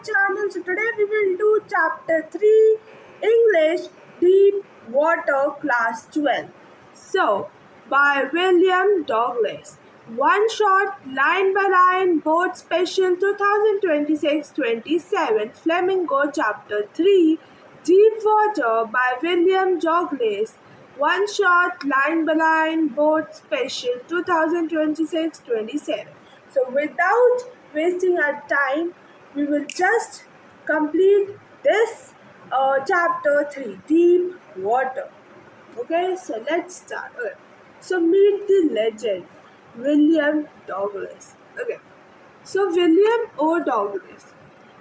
channel. So today we will do chapter 3 English Deep Water Class 12. So by William Douglas. One shot, line by line, board special 2026-27 Flamingo chapter 3 Deep Water by William Douglas. One shot, line by line, board special 2026-27. So without wasting our time, we will just complete this chapter 3 Deep Water. Okay, so let's start. Okay. So meet the legend William Douglas. Okay, so William O. Douglas,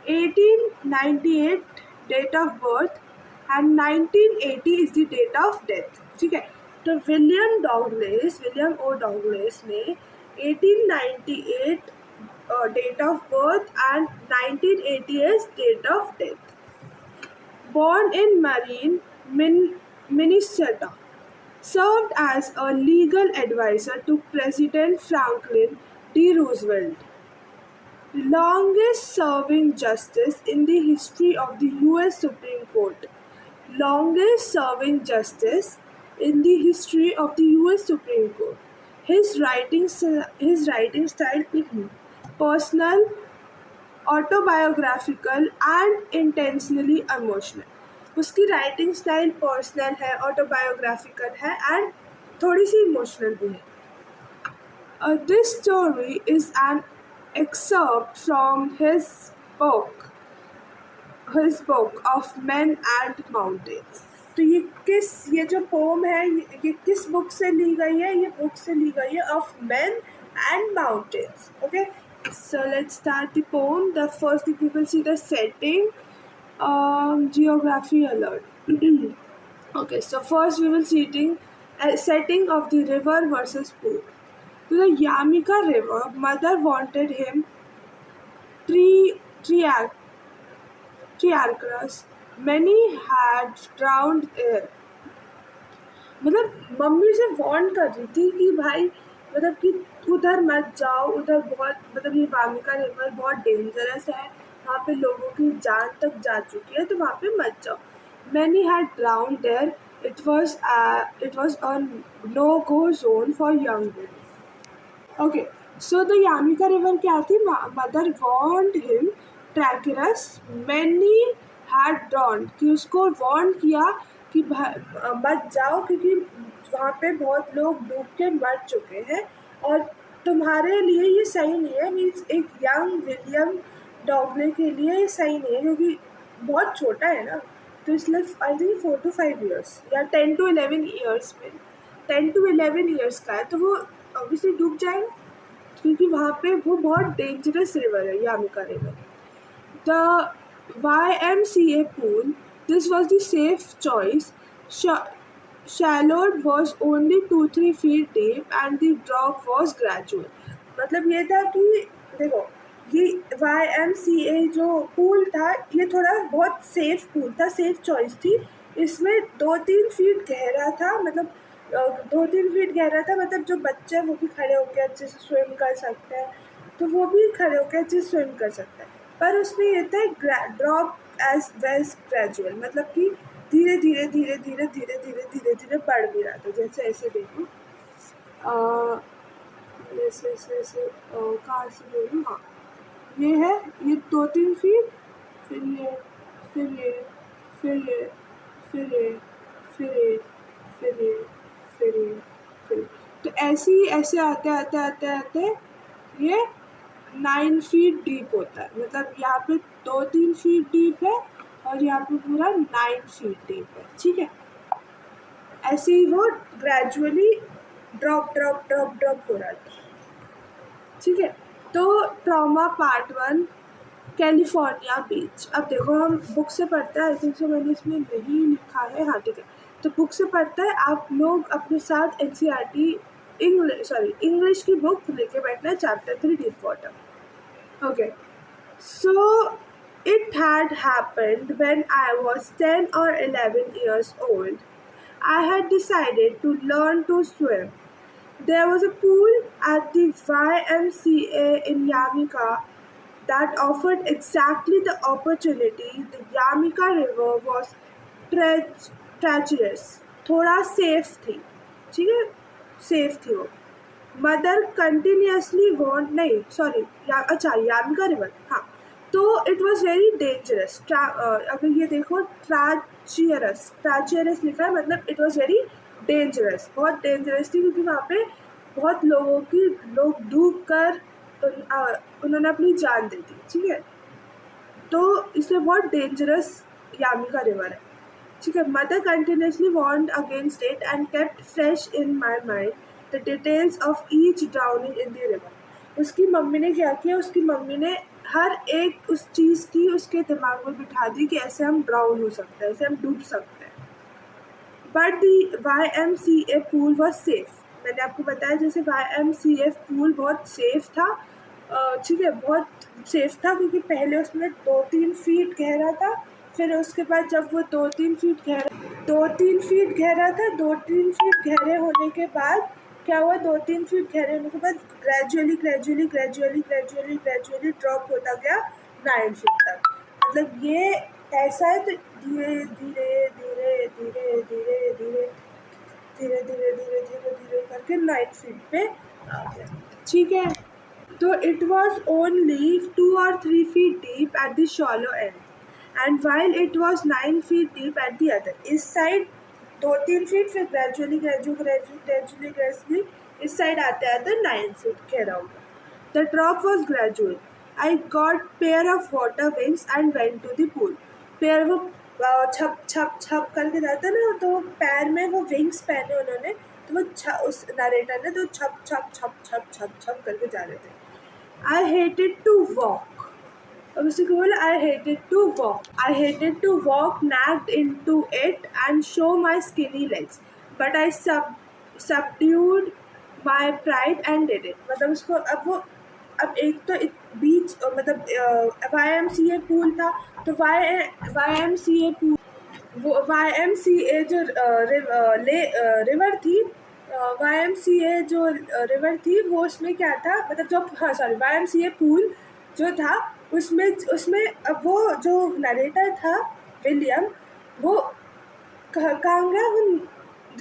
1898 date of birth and 1980 is the date of death. ठीक है, तो William ओ Douglas ने 1898 date of birth and 1980 is date of death. Born in Marine, Minnesota, served as a legal advisor to President Franklin D. Roosevelt, longest serving justice in the history of the US Supreme Court. Longest serving justice in the history of the US Supreme Court. His writing style personal, autobiographical and intentionally emotional. उसकी writing style personal है, autobiographical है and थोड़ी सी emotional भी है. This story is an excerpt from his book of Men and Mountains. तो ये जो pome है ये किस बुक से ली गई है? ये बुक से ली गई है of Men and Mountains. Okay, so let's start the poem. The first thing we will see the setting. Geography alert. Okay, so first we will see setting of the river versus pool. To the Yamika River, mother wanted him triarchus. Many had drowned there. मतलब mummy से warn कर रही थी कि भाई मतलब कि उधर मत जाओ, उधर बहुत मतलब ये वामिका रिवर बहुत डेंजरस है, वहाँ पे लोगों की जान तक जा चुकी है, तो वहाँ पे मत जाओ. Many had drowned there. It was a no-go zone for young women. Okay, so the Yamika river क्या थी? Mother warned him Trachyrus. Many had drowned, कि उसको warn किया कि मत जाओ क्योंकि वहाँ पे बहुत लोग डूब के मर चुके हैं और तुम्हारे लिए ये सही नहीं है. मीन्स एक यंग विलियम डॉगले के लिए ये सही नहीं है क्योंकि बहुत छोटा है ना, तो इसलिए आई थिंक 4 to 5 years या 10 to 11 years में 10 to 11 years का है, तो वो ऑब्वियसली डूब जाएगा क्योंकि वहाँ पे वो बहुत डेंजरस रिवर है यामिका river. The YMCA pool, this was the safe choice. Shallow was only 2-3 feet deep and the drop was gradual. मतलब ये था कि देखो ये YMCA जो पूल था ये थोड़ा बहुत सेफ पूल था, सेफ चॉइस थी. इसमें 2-3 फीट गहरा था, मतलब 2-3 फीट गहरा था, मतलब जो बच्चे हैं वो भी खड़े होकर अच्छे से स्विम कर सकते हैं, तो वो भी खड़े होकर अच्छे से स्विम कर सकते हैं. पर उसमें ये था ड्रॉप एज वेज ग्रेजुअल, मतलब कि धीरे धीरे धीरे धीरे धीरे धीरे धीरे धीरे बढ़ भी रहा था. जैसे ऐसे देखो, ऐसे ऐसे ऐसे कहाँ से बोलूँ, हाँ ये है, ये 2-3 फीट, फिर ये फिर ये फिर ये फिर ये फिर ये फिर ये फिर ये फिर, तो ऐसे ही ऐसे आते आते आते आते ये 9 फीट डीप होता है. मतलब यहाँ पे 2-3 फीट डीप है और यहाँ पे पूरा 9 फीट डीप है. ठीक है, ऐसे ही वो gradually drop drop drop drop हो रहा था. ठीक है, तो ट्रॉमा पार्ट 1 कैलिफोर्निया बीच. अब देखो हम बुक से पढ़ते हैं, आई थिंक सो मैंने इसमें नहीं लिखा है, हाँ ठीक है, तो बुक से पढ़ते हैं. आप लोग अपने साथ NCERT इंग्लिश की बुक लेके बैठना है, chapter 3 deep water. Okay, so it had happened when I was 10 or 11 years old. I had decided to learn to swim. There was a pool at the YMCA in Yamika that offered exactly the opportunity. The Yamika River was treacherous, थोड़ा safe थी, ठीक है, safe थी वो. Mother continuously want, नहीं sorry, अच्छा यामिका river, हाँ. तो इट वॉज वेरी डेंजरस. अगर ये देखो, ट्राचियरस लिखा है, मतलब इट वॉज वेरी डेंजरस, बहुत डेंजरस थी, क्योंकि वहाँ पे बहुत लोग डूब कर उन्होंने अपनी जान दे दी, ठीक है. तो इसमें बहुत डेंजरस यामिका रिवर है, ठीक है. Mother continuously warned against it and kept fresh in my mind the details of each drowning in the river. उसकी मम्मी ने क्या किया, उसकी मम्मी ने हर एक उस चीज़ की उसके दिमाग में बिठा दी कि ऐसे हम ड्राउन हो सकते हैं, ऐसे हम डूब सकते हैं. But the YMCA pool was safe. मैंने आपको बताया जैसे YMCA पूल बहुत सेफ था, ठीक है, बहुत सेफ था, क्योंकि पहले उसमें 2-3 फीट गहरा था. फिर उसके बाद जब वो 2-3 फीट गहरा था, 2-3 फीट गहरे होने के बाद क्या हुआ, 2-3 फीट गहरे होने के बाद ग्रेजुअली ड्रॉप होता गया 9 फीट तक. मतलब ये ऐसा है, तो धीरे धीरे धीरे धीरे धीरे धीरे धीरे धीरे धीरे धीरे धीरे करके 9 फीट पे आ गया, ठीक है. तो it was only 2 or 3 feet deep at the shallow end, and while it was 9 feet deep at the other. इस साइड 2-3 फीट, फिर ग्रेजुअली इस साइड आते आते 9 फीट गहरा होगा. The drop was gradual. I got pair of water wings and went to the pool. पैर वो छप छप छप करके जाता ना, तो वो पैर में वो विंग्स पहने उन्होंने, तो वो उस नरेटर ने तो छप छप छप छप छप छप करके जा रहे थे. I hated to walk. अब उसी को बोला I hated to walk nagged into it and show my skinny legs, but I subdued my pride and did it. मतलब उसको अब एक तो बीच, मतलब YMCA पूल था, तो YMCA पूल, वो YMCA जो रिवर थी, YMCA जो रिवर थी, वो उसमें क्या था, मतलब जो, हाँ सॉरी, YMCA पूल जो था, उसमें अब वो जो नरेटर था विलियम, वो कहाँ गया, वो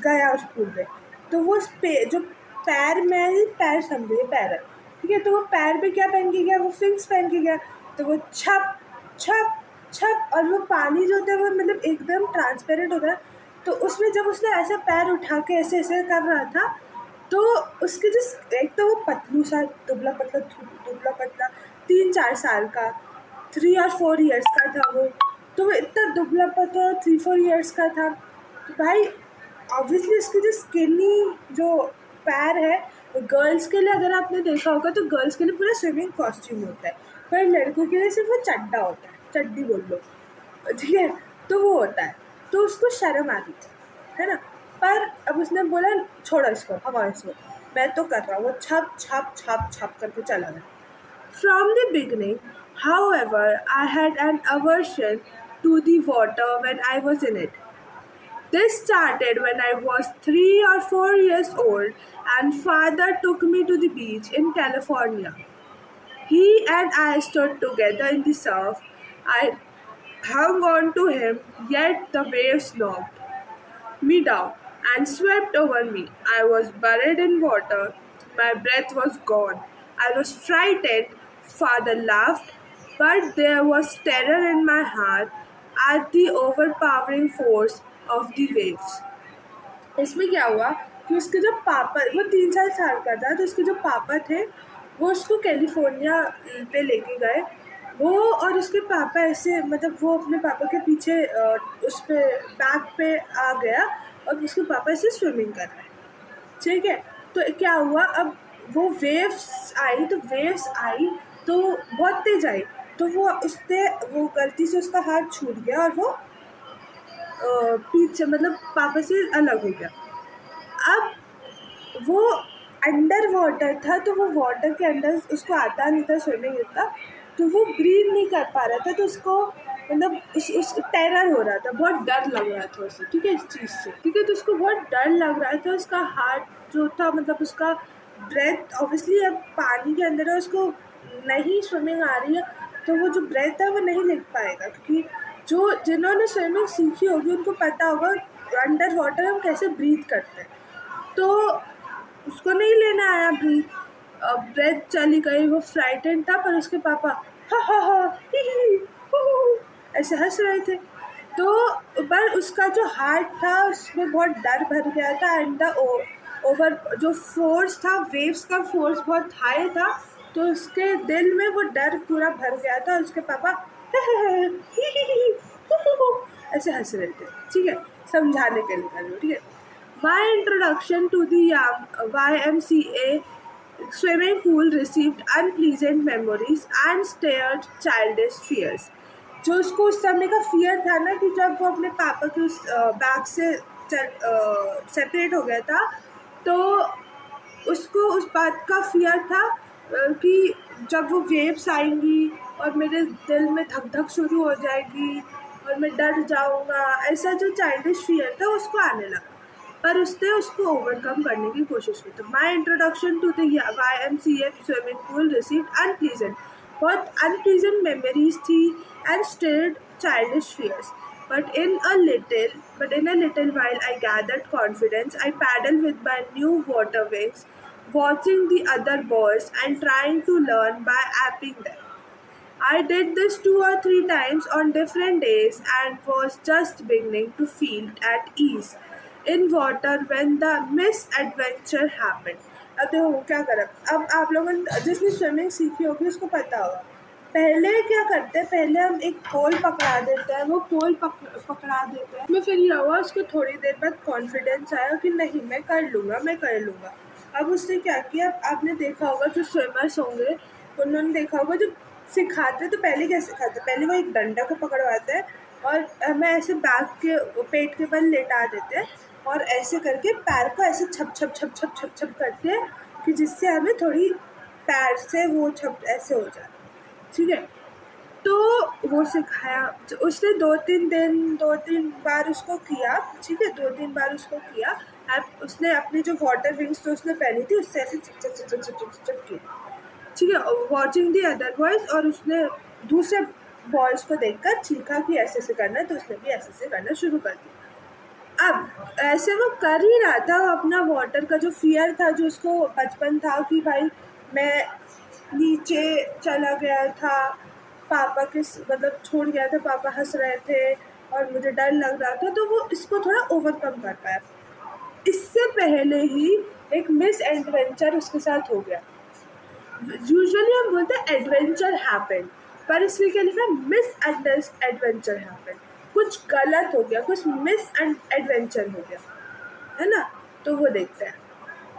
गया उस पूल पे. तो वो जो पैर समझे, पैर है, ठीक है. तो वो पैर पे क्या पहन के गया, वो फिंक्स पहन के गया. तो वो छप छप छप, और वो पानी जो होता है वो मतलब एकदम ट्रांसपेरेंट होता है. तो उसमें जब उसने ऐसा पैर उठा के ऐसे ऐसे कर रहा था, तो उसके एक तो वो पतलू सा दुबला पतला 3-4 साल का, 3 or 4 years का था वो. तो वो इतना दुबला पतला 3-4 years का था. तो भाई ऑब्वियसली उसकी जो स्किनी जो पैर है, गर्ल्स के लिए अगर आपने देखा होगा तो गर्ल्स के लिए पूरा स्विमिंग कॉस्ट्यूम होता है, पर लड़कों के लिए सिर्फ वो चड्डा होता है, चड्डी बोल लो, ठीक है. तो वो होता है, तो उसको शर्म आ रही थी, है ना. पर अब उसने बोला छोड़ो इसको, भगवान इसको, मैं तो कर रहा हूँ. वो छप छप छप छप करके चला गया. From the beginning, however, I had an aversion to the water when I was in it. This started when I was 3 or 4 years old and father took me to the beach in California. He and I stood together in the surf. I hung on to him, yet the waves knocked me down and swept over me. I was buried in water. My breath was gone. I was frightened. Father laughed, but there was terror in my heart at the overpowering force of the waves. इसमें क्या हुआ कि उसके जो पापा, वो 3-4 साल का था, तो उसके जो पापा थे वो उसको कैलिफोर्निया पे लेके गए. वो और उसके पापा ऐसे, मतलब वो अपने पापा के पीछे उस पे बैक पे आ गया, और उसके पापा ऐसे स्विमिंग कर रहे हैं, ठीक है. तो क्या हुआ, अब वो वेव्स आई तो बहुत तेज आई, तो वो गलती से उसका हाथ छूट गया और वो पीछे, मतलब पापा से अलग हो गया. अब वो अंडर वाटर था, तो वो वाटर के अंदर उसको आता नहीं था स्विमिंग इतना, तो वो ब्रीथ नहीं कर पा रहा था. तो उसको मतलब उस टेरर हो रहा था, बहुत डर लग रहा था उसे, ठीक है, इस चीज़ से, ठीक है. तो उसको बहुत डर लग रहा था. उसका हार्ट जो था, मतलब उसका ब्रेथ ऑब्वियसली अब पानी के अंदर है, उसको नहीं स्विमिंग आ रही है तो वो जो ब्रेथ है वो नहीं ले पाएगा, क्योंकि जो जिन्होंने स्विमिंग सीखी होगी उनको पता होगा अंडर वाटर हम कैसे ब्रीथ करते हैं। तो उसको नहीं लेना आया ब्रेथ चली गई, वो फ्राइटेंड था, पर उसके पापा हा हा हा ही हु, हु, ऐसे हंस रहे थे। तो पर उसका जो हार्ट था उसमें बहुत डर भर गया था, एंड द ओवर जो फोर्स था, वेव्स का फोर्स बहुत हाई था, तो उसके दिल में वो डर पूरा भर गया था। उसके पापा ऐसे हंस रहे थे, ठीक है, समझाने के लिए कर रही हूँ, ठीक है। My introduction to the YMCA swimming pool received unpleasant memories and stirred childish fears. जो उसको उस समय का फियर था ना, कि जब वो अपने पापा के उस बैग से सेपरेट हो गया था, तो उसको उस बात का फियर था कि जब वो वेव्स आएंगी और मेरे दिल में धक धक शुरू हो जाएगी और मैं डर जाऊंगा, ऐसा जो चाइल्डिश फियर था उसको आने लगा। पर उसने उसको ओवरकम करने की कोशिश की। तो my introduction to the YMCA swimming pool received unpleasant, बहुत अनप्लीजेंट मेमोरीज थी and stirred childish fears. But in a little while I gathered confidence. I paddled with my new water wings, watching the other boys and trying to learn by apping them. I did this 2 or 3 times on different days and was just beginning to feel at ease in water when the misadventure happened. अब देखो क्या करा, अब आप लोगों ने जिसने swimming सीखी होगी उसको पता होगा। पहले क्या करते हैं, पहले हम एक पोल पकड़ा देते हैं, वो पोल पकड़ा देते हैं, मैं फिर ये हुआ उसको थोड़ी देर बाद कॉन्फिडेंस आया कि नहीं मैं कर लूँगा, मैं कर लूँगा। अब उसने क्या किया, आपने देखा होगा जो स्विमर्स होंगे उन्होंने देखा होगा, जब सिखाते तो पहले क्या सिखाते, पहले वो एक डंडा को पकड़वाते हैं और हमें ऐसे बैक के पेट के बल लेटा देते हैं और ऐसे करके पैर को ऐसे छप छप छप छप छप छप करते हैं कि जिससे हमें थोड़ी पैर से वो छप ऐसे हो जाए, ठीक है। तो वो सिखाया, उसने 2-3 बार उसको किया, ठीक है, 2-3 बार उसको किया। अब उसने अपनी जो वाटर विंग्स तो उसने पहनी थी उससे ऐसे chip chip chip chip chip chip की, ठीक है, वॉचिंग दी अदर बॉयज़, और उसने दूसरे बॉयज़ को देखकर सीखा कि ऐसे ऐसे करना है, तो उसने भी ऐसे ऐसे करना शुरू कर दिया। अब ऐसे वो कर ही रहा था, वो अपना वाटर का जो फियर था, जो उसको बचपन था कि भाई मैं नीचे चला गया था, पापा के मतलब छोड़ गया था, पापा हंस रहे थे और मुझे डर लग रहा था, तो वो इसको थोड़ा ओवरकम कर पाया। इससे पहले ही एक मिस एडवेंचर उसके साथ हो गया। यूजुअली हम बोलते हैं एडवेंचर हैपन, पर इसलिए क्या लिखा, मिस एडवेंचर हैपन, कुछ गलत हो गया, कुछ मिस एडवेंचर हो गया, है ना। तो वो देखते हैं,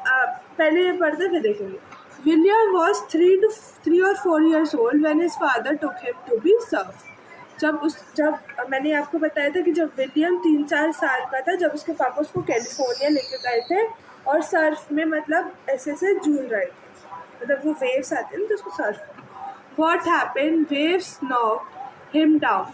पहले ये पढ़ते फिर देखेंगे। William was 3 or 4 years old when his father took him to be surf. जब मैंने आपको बताया था कि जब विलियम 3-4 साल का था, जब उसके पापा उसको कैलिफोर्निया लेके गए थे और सर्फ में मतलब ऐसे ऐसे झूल रहे थे, मतलब वो वेव्स आते हैं ना तो उसको Surf. What happened? Waves knocked him down.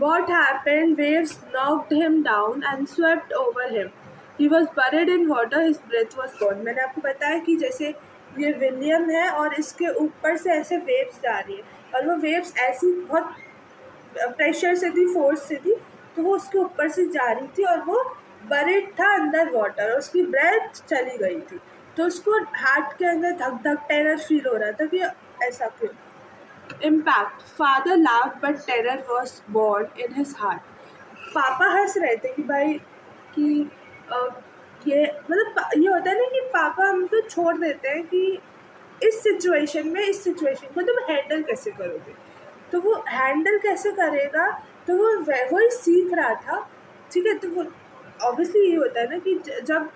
What happened? Waves knocked him down and swept over him. He was buried in water. His breath was gone. मैंने आपको बताया कि जैसे ये विलियम है और इसके ऊपर से ऐसे वेव्स जा रही है और वो वेव्स ऐसी बहुत प्रेशर से थी, फोर्स से थी, तो वो उसके ऊपर से जा रही थी और वो बरिड था अंडर वाटर और उसकी ब्रेथ चली गई थी, तो उसको हार्ट के अंदर धक धक टेरर फील हो रहा था कि ऐसा क्यों। Impact, father laugh but terror was born in his heart. पापा हंस रहे थे कि भाई कि ये मतलब ये होता है ना कि पापा हमको छोड़ देते हैं कि इस सिचुएशन को तुम हैंडल कैसे करोगे, तो वो हैंडल कैसे करेगा, तो वो ही सीख रहा था, ठीक है। तो वो ऑब्वियसली ये होता है ना कि जब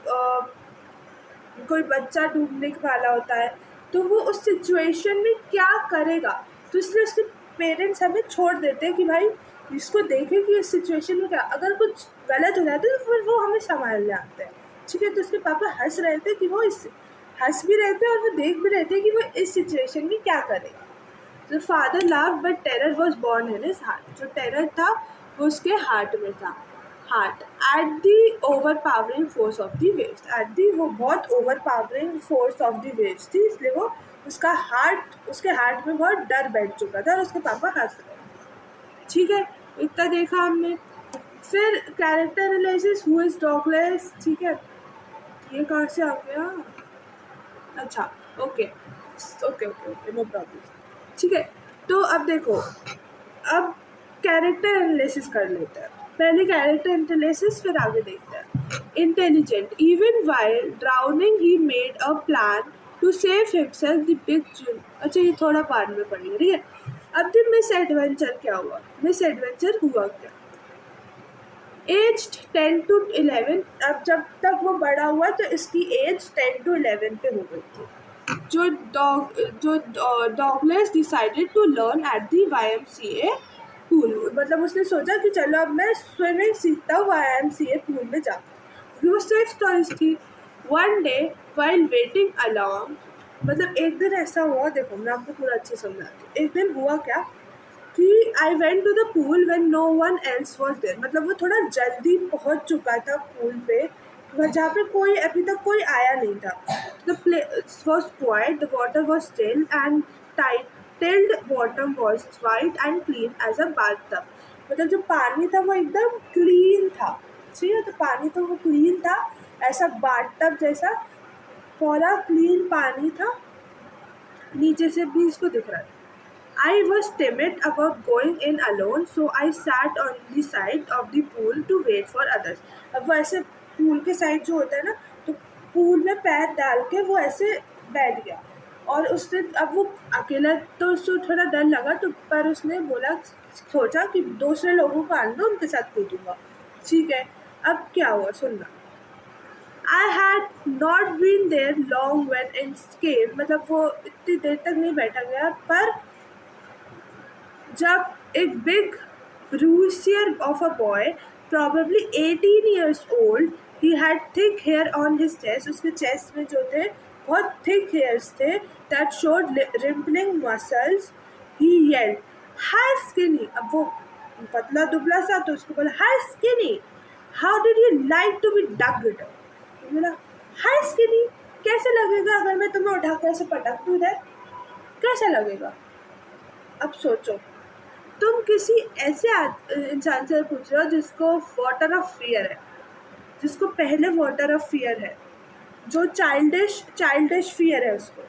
कोई बच्चा डूबने वाला होता है तो वो उस सिचुएशन में क्या करेगा, तो इसलिए उसके पेरेंट्स हमें छोड़ देते हैं कि भाई इसको देखें कि इस सिचुएशन में क्या, अगर कुछ गलत हो जाता है तो फिर वो हमें संभालने आते हैं, ठीक है। तो उसके पापा हंस रहे थे कि वो इस हंस भी रहे थे और वो देख भी रहे थे कि वो इस सिचुएशन में क्या करेगा। तो father laugh but terror was born in his heart, जो टेरर था वो उसके हार्ट में था। Heart at the over powering force of the waves, at the वो बहुत over powering force of the waves थी, इसलिए वो उसके हार्ट में बहुत डर बैठ चुका था और उसके पापा हंस रहे थे। ठीक है, इतना देखा हमने। फिर character analysis, who is Douglas. ठीक है, ये कहाँ से आ गया? अच्छा, okay okay okay okay, no problem. ठीक है, तो अब देखो, अब कैरेक्टर एनालिसिस कर लेते हैं। पहले कैरेक्टर एनालिसिस, फिर आगे देखते हैं। Intelligent, even while drowning he made a plan to save himself the big jump. अच्छा, ये थोड़ा बाद में पढ़ेंगे, ठीक है। अब द मिस एडवेंचर क्या हुआ? मिस एडवेंचर हुआ क्या? एज 10 to 11, अब जब तक वो बड़ा हुआ तो इसकी एज 10 to 11 पे हो गई थी। जो Douglas decided to learn at the YMCA pool. मतलब उसने सोचा कि चलो अब मैं स्विमिंग सीखता हूँ YMCA पूल में जाकर, क्योंकि वो सेफ चॉइस थी। One day while waiting along, मतलब एक दिन ऐसा हुआ, देखो मैं आपको पूरा अच्छे समझाती हूँ। एक दिन हुआ क्या कि I went to the pool when no one else was there. मतलब वो थोड़ा जल्दी पहुंच चुका था पूल पे, जहाँ पे कोई अभी तक कोई आया नहीं था। The place was quiet, the water was still and tiled bottom was white and clean as a bathtub. मतलब जो पानी था वो एकदम क्लीन था। ठीक है, तो पानी तो वो क्लीन था, ऐसा बाथटब जैसा पूरा क्लीन पानी था, नीचे से भी इसको दिख रहा था। I was timid about going in alone, so I sat on the side of the pool to wait for others. अब वो ऐसे पूल के साइड जो होता है ना, तो पूल में पैर डाल के वो ऐसे बैठ गया। और उसने, अब वो अकेला तो उसको थोड़ा डर लगा, तो पर उसने सोचा कि दूसरे लोगों को आने दो, उनके साथ कूदूंगा। ठीक है, अब क्या हुआ सुनना। I had not been there long when it came, मतलब वो इतनी देर तक नहीं बैठा गया, पर जब एक big bruiser of a boy, probably 18 years old, he had thick hair on his chest, उसके चेस्ट में जो थे बहुत thick hairs थे, that showed rippling muscles, he yelled, hi skinny। अब वो पतला दुबला सा, तो उसको बोला hi skinny, how did you like to be ducked? बोला hi skinny, कैसे लगेगा अगर मैं तुम्हें उठाकर ऐसे पटक दूँ इधर, कैसा लगेगा? अब सोचो, तुम किसी ऐसे इंसान से पूछ रहे हो जिसको वाटर ऑफ फियर है, जिसको पहले वाटर ऑफ फियर है, जो चाइल्डिश फियर है उसको।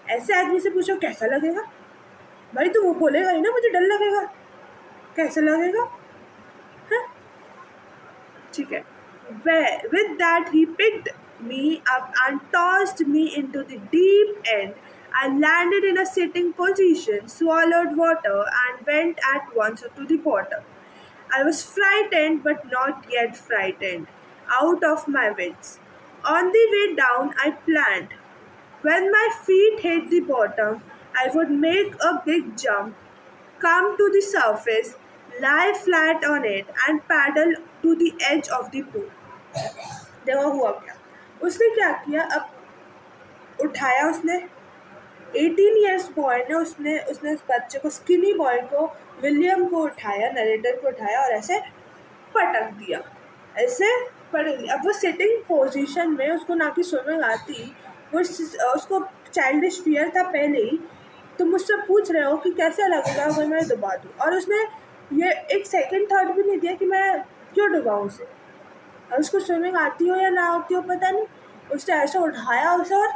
ऐसे आदमी से पूछो कैसा लगेगा? भाई तो वो बोलेगा ही ना मुझे डर लगेगा, कैसा लगेगा? हाँ, ठीक है। With that he picked me up and tossed me into the deep end. I landed in a sitting position, swallowed water, and went at once to the bottom. I was frightened but not yet frightened, out of my wits. On the way down, I planned. When my feet hit the bottom, I would make a big jump, come to the surface, lie flat on it, and paddle to the edge of the pool. देखो हुआ क्या, उसने क्या किया, अब उठाया उसने 18 years boy ने, उसने उस बच्चे को, स्किनी बॉय को, विलियम को उठाया, नरेटर को उठाया और ऐसे पटक दिया, ऐसे पटक दिया। अब वो सिटिंग पोजीशन में, उसको ना कि स्विमिंग आती, वो उसको चाइल्डिश फियर था पहले ही। तो मुझसे पूछ रहे हो कि कैसा लगेगा अगर मैं डुबा दूँ, और उसने ये एक सेकंड थॉट भी नहीं दिया कि मैं क्यों डुबाऊँ उसे, और उसको स्विमिंग आती हो या ना आती हो पता नहीं, उसने ऐसा उठाया उसे और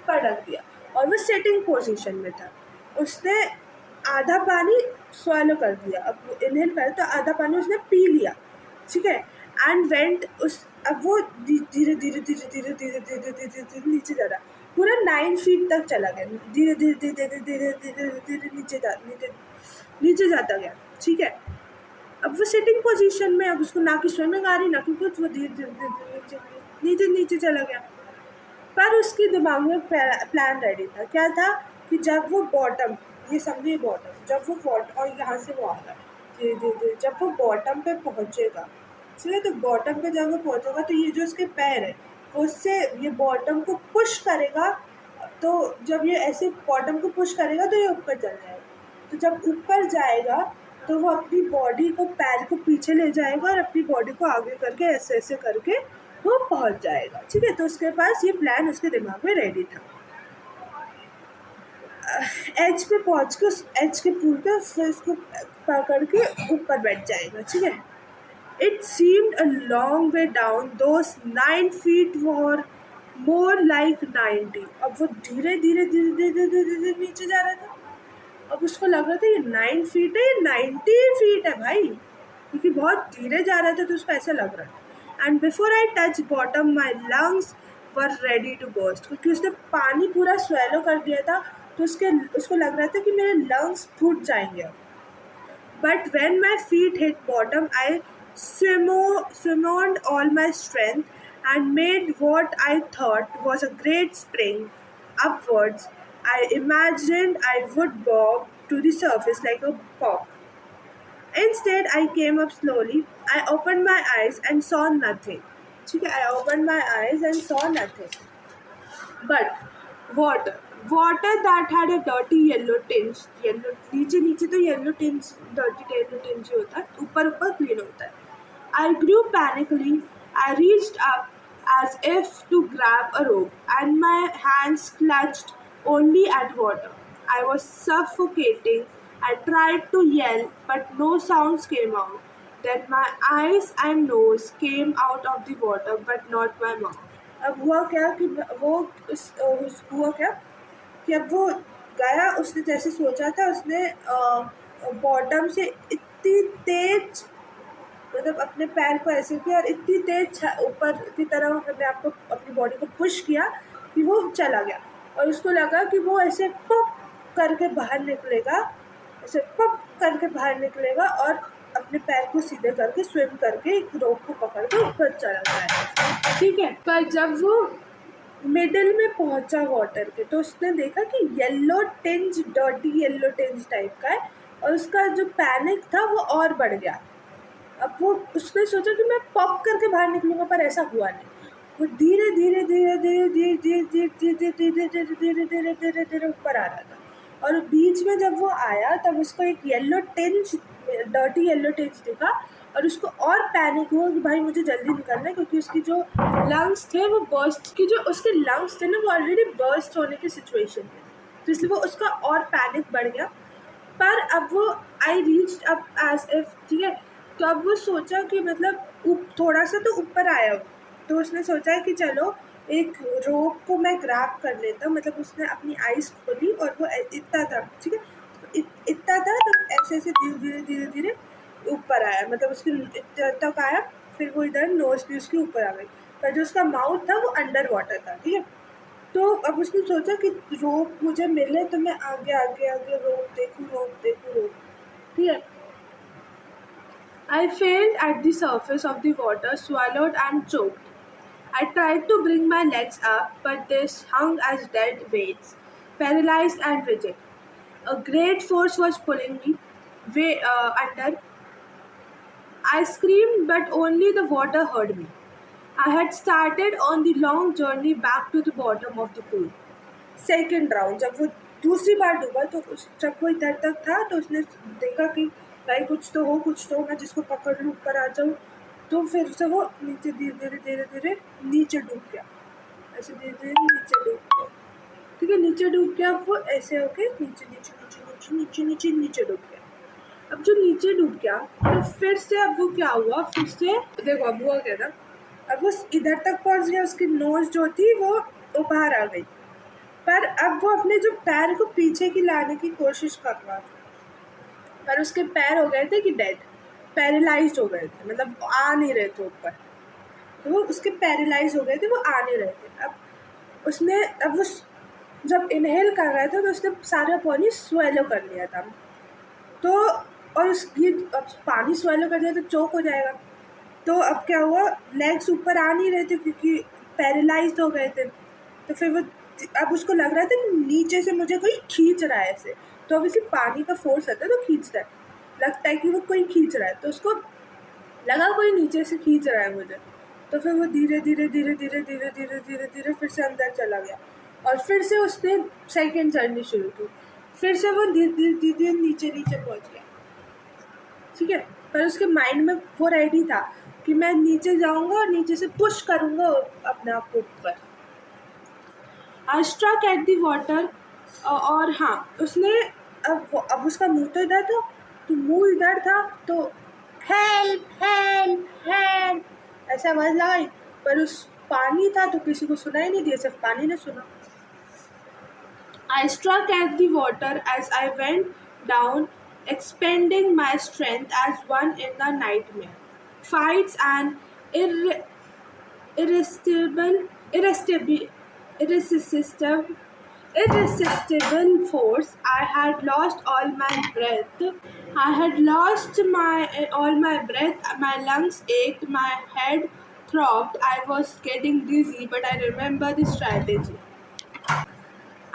पटक दिया। और वो सेटिंग पोजीशन में था, उसने आधा पानी स्वॉलो कर दिया, अब इनहेल कर तो आधा पानी उसने पी लिया। ठीक है, एंड वेंट उस, अब वो धीरे धीरे धीरे धीरे धीरे धीरे धीरे धीरे नीचे जा रहा, पूरा 9 फीट तक चला गया, धीरे धीरे धीरे धीरे धीरे धीरे नीचे जाता गया। ठीक है, अब वो सिटिंग पोजीशन में, अब उसको ना कि स्विमिंग आ रही ना कि कुछ, वो धीरे धीरे नीचे चला गया। पर उसके दिमाग में प्लान रेडी था, क्या था कि जब वो बॉटम, ये समझिए बॉटम, जब वो बॉटम, और यहाँ से वो आएगा धीरे धीरे, जब वो बॉटम पे पहुँचेगा, ठीक है, तो बॉटम पे जब वो पहुँचेगा तो ये जो उसके पैर है उससे ये बॉटम को पुश करेगा, तो जब ये ऐसे बॉटम को पुश करेगा तो ये ऊपर चल जाएगा। तो जब ऊपर जाएगा तो वो अपनी बॉडी को, पैर को पीछे ले जाएगा और अपनी बॉडी को आगे करके ऐसे ऐसे करके वो पहुंच जाएगा। ठीक है, तो उसके पास ये प्लान उसके दिमाग में रेडी था। एज पे पहुंच के उस एज के पुल पे फिर उसको पकड़ के ऊपर बैठ जाएगा, ठीक है। It seemed a long way down, those 9 feet were more like 90। अब वो धीरे धीरे धीरे धीरे धीरे धीरे नीचे जा रहा था। अब उसको लग रहा था ये 9 feet है, ये 90 feet है भाई, क्योंकि बहुत धीरे जा रहा था तो उसको ऐसा लग रहा है। And before I touch bottom my lungs were ready to burst, क्योंकि उसने पानी पूरा स्वेलो कर दिया था, तो उसको लग रहा था कि मेरे लंग्स फूट जाएंगे अब। But when my feet hit bottom, I summoned all my strength and made what I thought was a great spring upwards. I imagined I would bob to the surface like a cork. Instead, I came up slowly. I opened my eyes and saw nothing. Okay, I opened my eyes and saw nothing. But water that had a dirty yellow tinge, yellow नीचे नीचे तो yellow tinge, dirty yellow tinge ही होता है, ऊपर ऊपर clean होता है. I grew panically. I reached up as if to grab a rope, and my hands clutched only at water. I was suffocating. I tried to yell, but no sounds came out. Then my eyes and nose came out of the water, but not my mouth. अब हुआ क्या कि वो हुआ क्या कि अब वो गया, उसने जैसे सोचा था, उसने बॉटम से इतनी तेज, मतलब अपने पैर को ऐसे किया और इतनी तेज ऊपर की तरफ अपने आप को, अपनी बॉडी को पुश किया कि वो चला गया। और उसको लगा कि वो ऐसे पप करके बाहर निकलेगा, ऐसे पप करके बाहर निकलेगा और अपने पैर को सीधे करके स्विम करके एक रोप को पकड़ के ऊपर चला जाएगा, ठीक है। पर जब वो मिडिल में पहुंचा वाटर के, तो उसने देखा कि yellow tinge, dirty yellow tinge type का है, और उसका जो पैनिक था वो और बढ़ गया। अब वो उसने सोचा कि मैं पॉप करके बाहर निकलूंगा, पर ऐसा हुआ नहीं। वो धीरे धीरे धीरे धीरे धीरे धीरे धीरे धीरे धीरे धीरे धीरे धीरे धीरे धीरे ऊपर आ रहा था। और बीच में जब वो आया तब उसको एक yellow tinge, dirty yellow tinge दिखा, और उसको और पैनिक हुआ कि भाई मुझे जल्दी निकलना है, क्योंकि उसकी जो लंग्स थे वो बर्स्ट की, जो उसके लंग्स थे ना वो ऑलरेडी बर्स्ट होने की सिचुएशन थे, तो इसलिए वो उसका और पैनिक बढ़ गया। पर अब वो I reached up as if, ठीक है। तो अब वो सोचा कि मतलब थोड़ा सा तो ऊपर आया हो, तो उसने सोचा कि चलो एक रोप को मैं ग्रैब कर लेता हूँ, मतलब उसने अपनी आइज़ खोली और वो इतना था, ठीक है, तो इतना था, तो ऐसे ऐसे धीरे धीरे धीरे धीरे ऊपर आया, मतलब उसकी इतना तक आया, फिर वो इधर नोज भी उसके ऊपर आ गई, पर जो उसका माउथ था वो अंडर वाटर था, ठीक है। तो अब उसने सोचा कि रोप मुझे मिले तो मैं आगे आगे आगे रोप देखूँ, ठीक है। I failed at the surface of the water, swallowed and choked. I tried to bring my legs up, but they hung as dead weights, paralyzed and rigid. A great force was pulling me under. I screamed, but only the water heard me. I had started on the long journey back to the bottom of the pool. Second round, जब वो दूसरी बार डूबा तो जब वो इधर तक था तो उसने देखा कि भाई कुछ तो हो, मैं जिसको पकड़ लूँ ऊपर आ जाऊँ, तो फिर से वो नीचे धीरे धीरे धीरे धीरे नीचे डूब गया, ऐसे धीरे धीरे नीचे डूब गया, ठीक है। नीचे डूब गया, अब वो ऐसे होके नीचे नीचे नीचे नीचे नीचे नीचे नीचे डूब गया। अब जो नीचे डूब गया तो फिर से अब वो क्या हुआ, फिर से देखो अब हुआ क्या था, अब वो इधर तक पहुँच गया, उसकी नोज जो थी वो बाहर आ गई, पर अब वो अपने जो पैर को पीछे की लाने की कोशिश कर रहा था, पर उसके पैर हो गए थे कि डेड, पैरालाइज्ड हो गए थे, मतलब आ नहीं रहे थे ऊपर, तो वो उसके पैरालाइज हो गए थे, वो आ नहीं रहे थे। अब वो जब इनहेल कर रहा था तो उसने सारा पानी स्वेलो कर लिया था, तो और अब पानी स्वेलो कर दिया तो चोक हो जाएगा। तो अब क्या हुआ, लेग्स ऊपर आ नहीं रहे थे क्योंकि पैरालाइज्ड हो गए थे, तो फिर वो अब उसको लग रहा था कि नीचे से मुझे कोई खींच रहा है ऐसे, तो ऑब्वियसली पानी का फोर्स आता है तो खींचता है, लगता है कि वो कोई खींच रहा है, तो उसको लगा कोई नीचे से खींच रहा है मुझे, तो फिर वो धीरे धीरे धीरे धीरे धीरे धीरे धीरे धीरे फिर से अंदर चला गया, और फिर से उसने सेकेंड जर्नी शुरू की, फिर से वो धीरे धीरे धीरे नीचे नीचे पहुँच गया, ठीक है। पर उसके माइंड में वो रेडी था कि मैं नीचे जाऊँगा और नीचे से पुश करूँगा अपने आप को ऊपर। I struck at the water और हाँ, उसने अब उसका मुँह तो इधर था, तो मुँह इधर था, तो हेल्प हेल्प हेल्प ऐसा आवाज़ लगाई, पर उस पानी था तो किसी को सुनाई नहीं दिया, सिर्फ पानी ने सुना। I struck at the water as I went down, expending my strength as one in a nightmare. Fights and irre- irresistible, irresistible, irresistible, irresistible force. I had lost all my breath. I had lost my all my breath. My lungs ached. My head throbbed. I was getting dizzy, but I remember the strategy.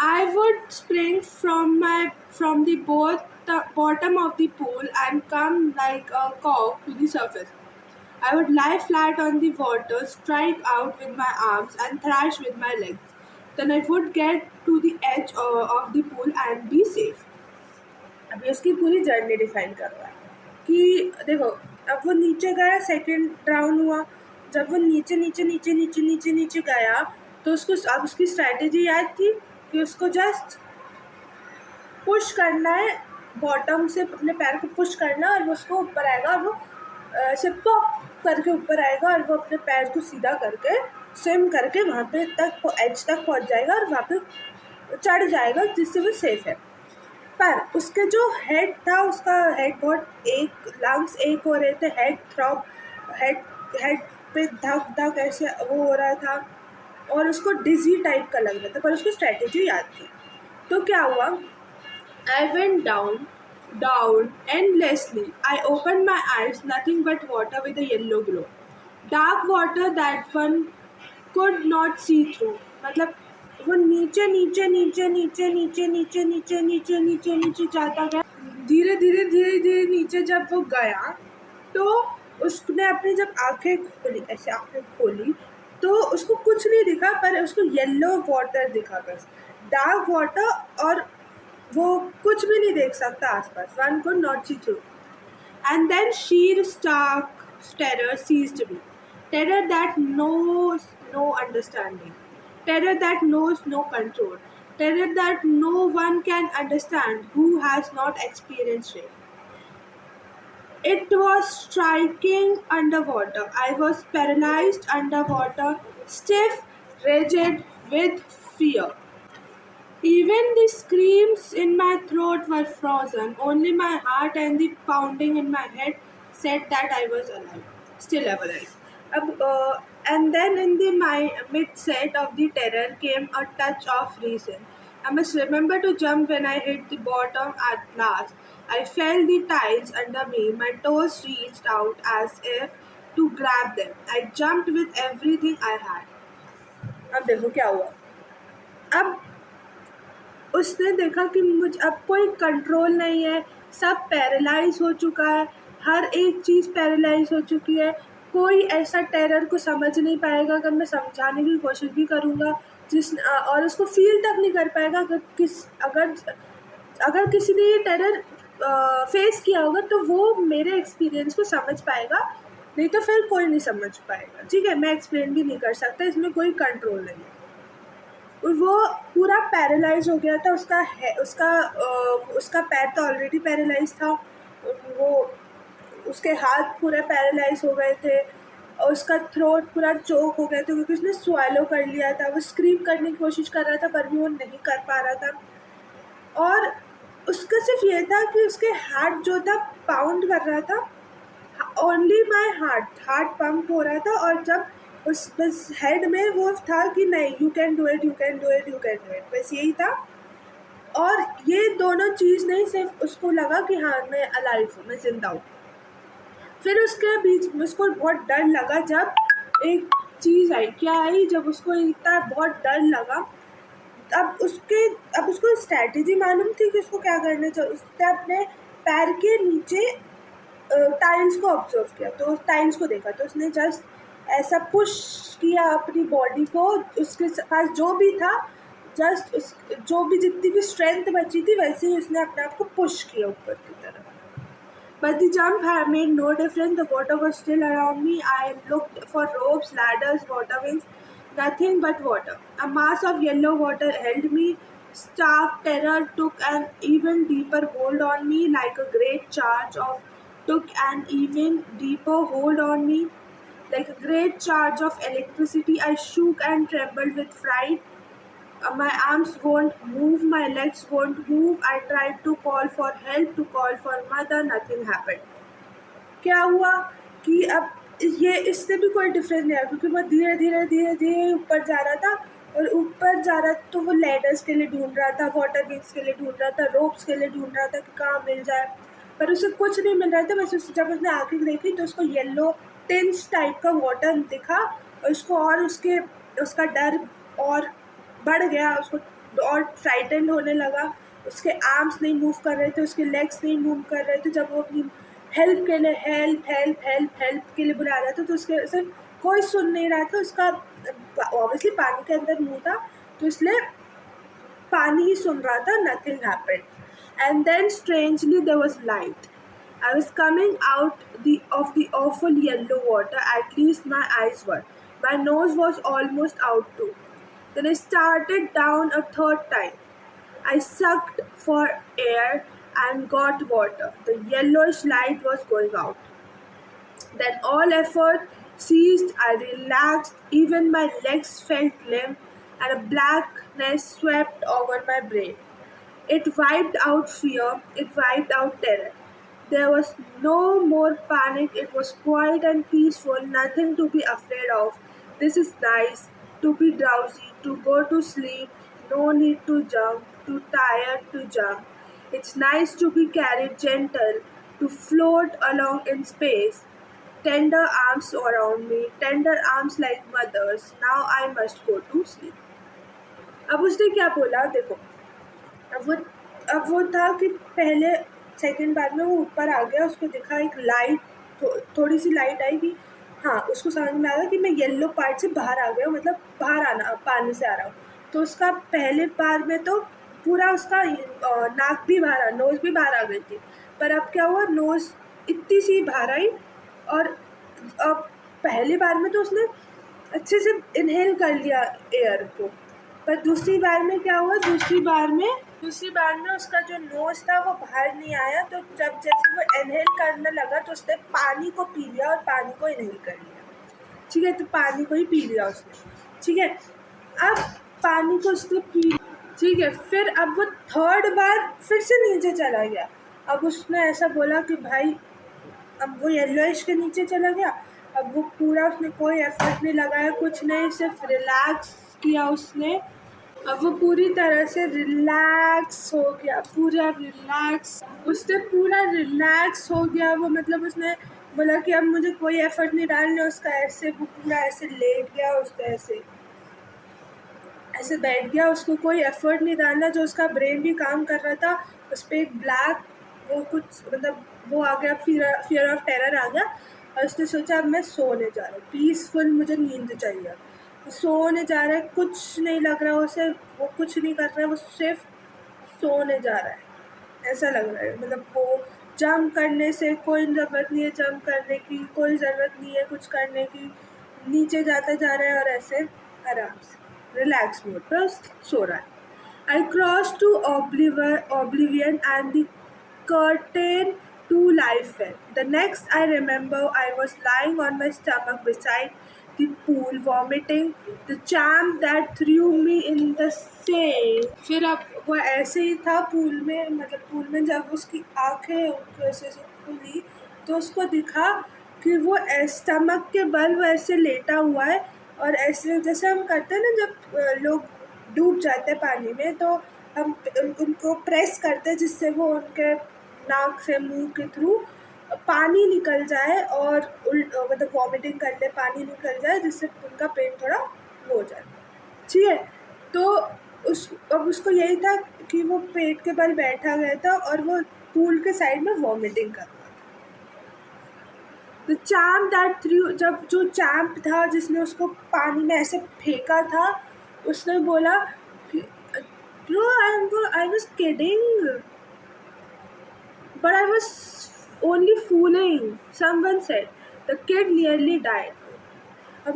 I would spring from the bottom of the pool and come like a cork to the surface. I would lie flat on the water, strike out with my arms, and thrash with my legs. Then I would get to the edge of the pool and be safe. अभी उसकी पूरी journey define कर रहा है कि देखो, अब वो नीचे गया, सेकंड राउंड हुआ, जब वो नीचे नीचे नीचे नीचे नीचे नीचे गया, तो उसको अब उसकी स्ट्रैटेजी याद थी कि उसको जस्ट पुश करना है, बॉटम से अपने पैर को पुश करना, और वो उसको ऊपर आएगा, और वो ऐसे पॉप करके ऊपर आएगा, और वो अपने पैर को सीधा करके स्विम करके वहाँ पे तक एज तक पहुँच जाएगा, और वहाँ पे चढ़ जाएगा, जिससे वो सेफ है। पर उसके जो हेड था, उसका हेड बहुत एक, लंग्स एक हो रहे थे, हेड थ्रॉब, हेड हेड पे धक धक ऐसे वो हो रहा था, और उसको डिजी टाइप का लग रहा था, पर उसको स्ट्रैटेजी याद थी। तो क्या हुआ, I went down endlessly. I opened my eyes, nothing but water with a yellow glow. Dark water that one could not see through. मतलब वो नीचे नीचे नीचे नीचे नीचे नीचे नीचे नीचे नीचे नीचे जाता गया, धीरे धीरे धीरे धीरे नीचे जब वो गया, तो उसने अपनी जब आंखें खोली, ऐसे आंखें खोली, तो उसको कुछ नहीं दिखा, पर उसको येलो वाटर दिखा, बस डार्क वाटर, और वो कुछ भी नहीं देख सकता आसपास. One could not see through. And then sheer stark terror seized me. Terror that knows no understanding. Terror that knows no control. Terror that no one can understand who has not experienced it. It was striking underwater. I was paralyzed underwater, stiff, rigid with fear. Even the screams in my throat were frozen. Only my heart and the pounding in my head said that I was alive, still alive. And then in the my midset of the terror came a touch of reason. I must remember to jump when I hit the bottom at last. I felt the tiles under me. My toes reached out as if to grab them. I jumped with everything I had. अब देखो क्या हुआ. अब उसने देखा कि मुझ अब कोई कंट्रोल नहीं है, सब पैरालाइज हो चुका है, हर एक चीज़ पैरालाइज हो चुकी है, कोई ऐसा टेरर को समझ नहीं पाएगा, अगर मैं समझाने की कोशिश भी करूँगा, और उसको फील तक नहीं कर पाएगा, अगर किसी ने ये टेरर फेस किया होगा, तो वो मेरे एक्सपीरियंस को समझ पाएगा, नहीं तो फिर कोई नहीं समझ पाएगा. ठीक है, मैं एक्सप्लेन भी नहीं कर सकता, इसमें कोई कंट्रोल नहीं है. वो पूरा पैरालाइज हो गया था, उसका पैर तो ऑलरेडी पैरालाइज था, वो उसके हाथ पूरे पैरालाइज हो गए थे, और उसका थ्रोट पूरा चोक हो गया था, क्योंकि उसने स्वालो कर लिया था. वो स्क्रीम करने की कोशिश कर रहा था, पर भी वो नहीं कर पा रहा था, और उसका सिर्फ ये था कि उसके हार्ट जो था पाउंड कर रहा था, ओनली माई हार्ट पंप हो रहा था, और जब उस बस हेड में वो था कि नहीं, you can do it, you can do it, you can do it, बस यही था. और ये दोनों चीज़ नहीं, सिर्फ उसको लगा कि हाँ मैं अलाइव हूँ, मैं जिंदा हूँ. फिर उसके बीच में उसको बहुत डर लगा, जब एक चीज़ आई, क्या आई, जब उसको इतना बहुत डर लगा, अब उसको स्ट्रैटेजी मालूम थी कि उसको क्या करना चाहिए. उसने अपने पैर के नीचे टाइल्स को ऑब्जर्व किया, तो टाइल्स को देखा, तो उसने जस्ट ऐसा पुश किया अपनी बॉडी को, उसके पास जो भी था, जस्ट जो भी जितनी भी स्ट्रेंथ बची थी, वैसे ही उसने अपने आप को पुश किया ऊपर की तरफ. But the jump had made no difference. The water was still around me. I looked for ropes, ladders, water wings, nothing but water. A mass of yellow water held me. Stark terror took an even deeper hold on me, like a great charge of took an even deeper hold on me, like a great charge of electricity. I shook and trembled with fright. My arms won't move, my legs won't move. I tried to call for help, to call for mother. Nothing happened. क्या हुआ कि अब ये इससे भी कोई difference नहीं आया, क्योंकि वो धीरे धीरे धीरे धीरे ऊपर जा रहा था, और ऊपर जा रहा तो वो लैडर्स के लिए ढूंढ रहा था, वाटर गेट्स के लिए ढूंढ रहा था, रोप्स के लिए ढूंढ रहा था कि कहाँ मिल जाए, पर उसे कुछ नहीं मिल रहा था। वैसे जब उसने आँखें देखी तो उसको येलो टिंस टाइप का वाटर दिखा, और उसको और उसका डर और बढ़ गया, उसको और फ्राइटेंड होने लगा। उसके आर्म्स नहीं मूव कर रहे थे, उसके लेग्स नहीं मूव कर रहे थे। जब वो अपनी हेल्प के लिए हेल्प हेल्प हेल्प हेल्प के लिए बुला रहा था, तो उसके सिर्फ कोई सुन नहीं रहा था। उसका ऑब्वियसली पानी के अंदर मुंह था, तो इसलिए पानी ही सुन रहा था। Nothing happened, and then strangely there was light. I was coming out of the awful yellow water, at least my eyes were. My nose was almost out too. Then I started down a third time. I sucked for air and got water. The yellowish light was going out. Then all effort ceased. I relaxed. Even my legs felt limp, and a blackness swept over my brain. It wiped out fear, it wiped out terror. There was no more panic, it was quiet and peaceful, nothing to be afraid of. This is nice, to be drowsy, to go to sleep, no need to jump, too tired to jump. It's nice to be carried gentle, to float along in space. Tender arms around me, tender arms like mother's. Now I must go to sleep. अब उसने क्या बोला देखो, अब वो अब वो था कि पहले सेकंड बार में वो ऊपर आ गया, उसको दिखा एक लाइट, थोड़ी सी लाइट आई कि हाँ, उसको समझ में आ गया कि मैं येलो पार्ट से बाहर आ गया हूँ, मतलब बाहर आना, पानी से आ रहा हूँ। तो उसका पहले बार में तो पूरा उसका नाक भी बाहर, नोज़ भी बाहर आ गई थी, पर अब क्या हुआ, नोज़ इतनी सी बाहर आई, और अब पहली बार में तो उसने अच्छे से इनहेल कर लिया एयर को। पर दूसरी बार में क्या हुआ, दूसरी बार में उसका जो नोज़ था वो बाहर नहीं आया। तो जब जैसे वो इनहेल करने लगा तो उसने पानी को पी लिया और पानी को इनहेल कर लिया, ठीक है, तो पानी को ही पी लिया उसने, ठीक है। अब पानी को उसने पी, ठीक है, फिर अब वो थर्ड बार फिर से नीचे चला गया। अब उसने ऐसा बोला कि भाई, अब वो येलोइश के नीचे चला गया। अब वो पूरा, उसने कोई एफर्ट नहीं लगाया, कुछ नहीं, सिर्फ रिलैक्स किया उसने। अब वो पूरी तरह से रिलैक्स हो गया, पूरा रिलैक्स, उससे पूरा रिलैक्स हो गया वो, मतलब उसने बोला कि अब मुझे कोई एफर्ट नहीं डालना। उसका ऐसे वो पूरा ऐसे लेट गया, उसको ऐसे बैठ गया, उसको कोई एफर्ट नहीं डालना। जो उसका ब्रेन भी काम कर रहा था, उस पर एक ब्लैक वो कुछ, मतलब वो आ गया, फियर ऑफ टेरर आ गया, और उसने सोचा अब मैं सोने जा रहा हूँ, पीसफुल, मुझे नींद चाहिए। सोने जा रहा है, कुछ नहीं लग रहा उसे, वो कुछ नहीं कर रहा है, वो सिर्फ सोने जा रहा है, ऐसा लग रहा है। मतलब वो जंप करने से कोई ज़रूरत नहीं है, जंप करने की कोई ज़रूरत नहीं है, कुछ करने की, नीचे जाता जा रहा है और ऐसे आराम से रिलैक्स मोड पर सो रहा है। I crossed to oblivion and the curtain to life fell. The next I remember, I was lying on my stomach beside the pool, vomiting the champ that threw me in the sea. फिर अब वो ऐसे ही था pool में, मतलब pool में जब उसकी आँखें ऐसे खुली तो उसको दिखा कि वो स्टमक के बल वो ऐसे लेटा हुआ है, और ऐसे जैसे हम करते हैं ना, जब लोग डूब जाते हैं पानी में, तो हम उनको प्रेस करते हैं जिससे वो उनके नाक से मुंह के थ्रू पानी निकल जाए, और मतलब वॉमिटिंग कर ले, पानी निकल जाए, जिससे उनका पेट थोड़ा हो जाए, ठीक है। तो अब उसको यही था कि वो पेट के बल बैठा गया था, और वो पूल के साइड में वॉमिटिंग कर रहा था। द चैम्प दैट थ्रू, जब जो चैम्प था जिसने उसको पानी में ऐसे फेंका था, उसने बोला कि bro, I was kidding, but I was only fooling, someone said. The kid nearly died. अब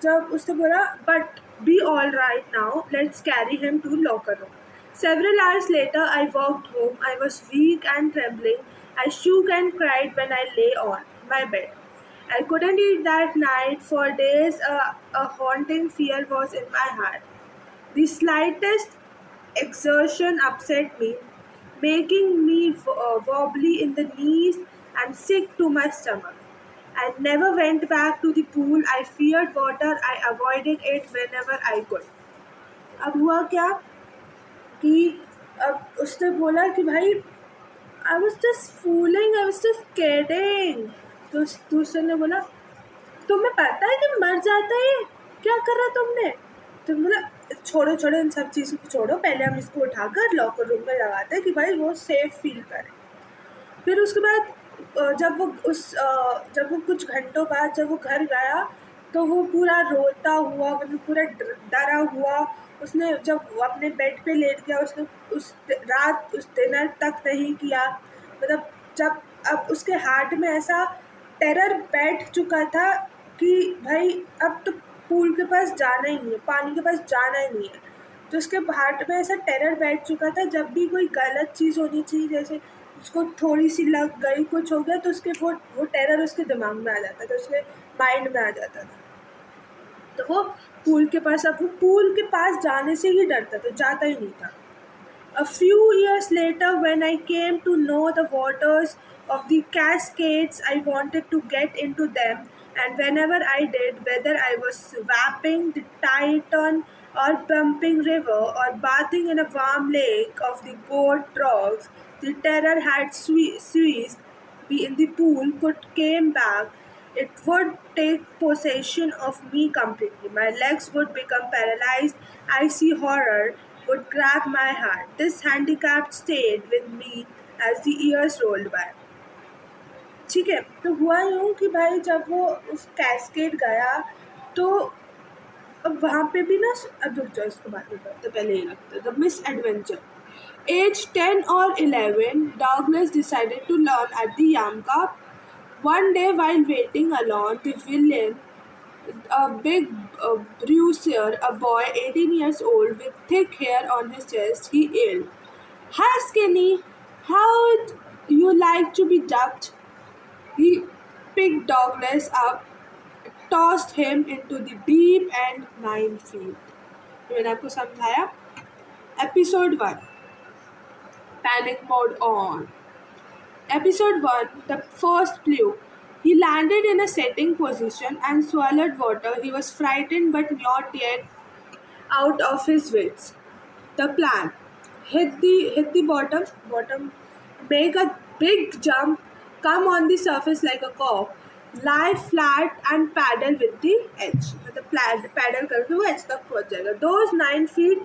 जब उसने बोला, but be all right now, let's carry him to locker room. Several hours later, I walked home. I was weak and trembling. I shook and cried when I lay on my bed. I couldn't eat that night. For days, a haunting fear was in my heart. The slightest exertion upset me, making me wobbly in the knees and sick to my stomach. I never went back to the pool. I feared water. I avoided it whenever I could. अब हुआ क्या कि अब उसने बोला कि भाई I was just fooling, I was just kidding. तो दूसरे ने बोला तुम्हें पता है कि मर जाता है, क्या कर रहा तुमने? तो बोला छोड़ो छोड़ो इन सब चीज़ों को छोड़ो, पहले हम इसको उठाकर लॉकर रूम में लगाते हैं कि भाई वो सेफ फील करे। फिर उसके बाद जब वो कुछ घंटों बाद जब वो घर गया तो वो पूरा रोता हुआ, मतलब पूरा डरा हुआ। उसने जब वो अपने बेड पे लेट गया, उसने उस डिनर तक नहीं किया। मतलब जब अब उसके हार्ट में ऐसा टेरर बैठ चुका था कि भाई अब तो पूल के पास जाना ही नहीं है, पानी के पास जाना ही नहीं है। तो उसके हार्ट में ऐसा टेरर बैठ चुका था, जब भी कोई गलत चीज़ होनी चाहिए, जैसे उसको थोड़ी सी लग गई, कुछ हो गया, तो उसके वो टेरर उसके दिमाग में आ जाता था, उसके माइंड में आ जाता था। तो वो अब वो पूल के पास जाने से ही डरता था, जाता ही नहीं था। A few years later, when I came to know the waters of the Cascades, I wanted to get into them, and whenever I did, whether I was swapping the Titan or pumping river or bathing in a warm lake of the goat trogs, the terror had seized me in the pool, but came back. It would take possession of me completely. My legs would become paralyzed. I see horror would grab my heart. This handicap stayed with me as the years rolled by. ठीक है, तो हुआ यूँ कि भाई जब वो उस कैस्केड गया तो अब वहाँ पे भी ना, अब रुक जाओ इसको बाद में बताते, पहले ही रखते the miss adventure. Age 10 or 11, Douglas decided to learn at the Yamka. One day while waiting alone, the villain, a big bruiser, a boy 18 years old with thick hair on his chest, he yelled, "Hi Skinny, how would you like to be ducked?" He picked Douglas up, tossed him into the deep end 9 feet. मैंने आपको समझाया। Episode 1, Panic Mode On. Episode 1, The First Fluke. He landed in a sitting position and swallowed water. He was frightened but not yet out of his wits. The plan: hit the bottom, make a big jump, come on the surface like a cork, lie flat and paddle with the edge. मतलब paddle करके वो edge तक पहुँच जाएगा. Those 9 feet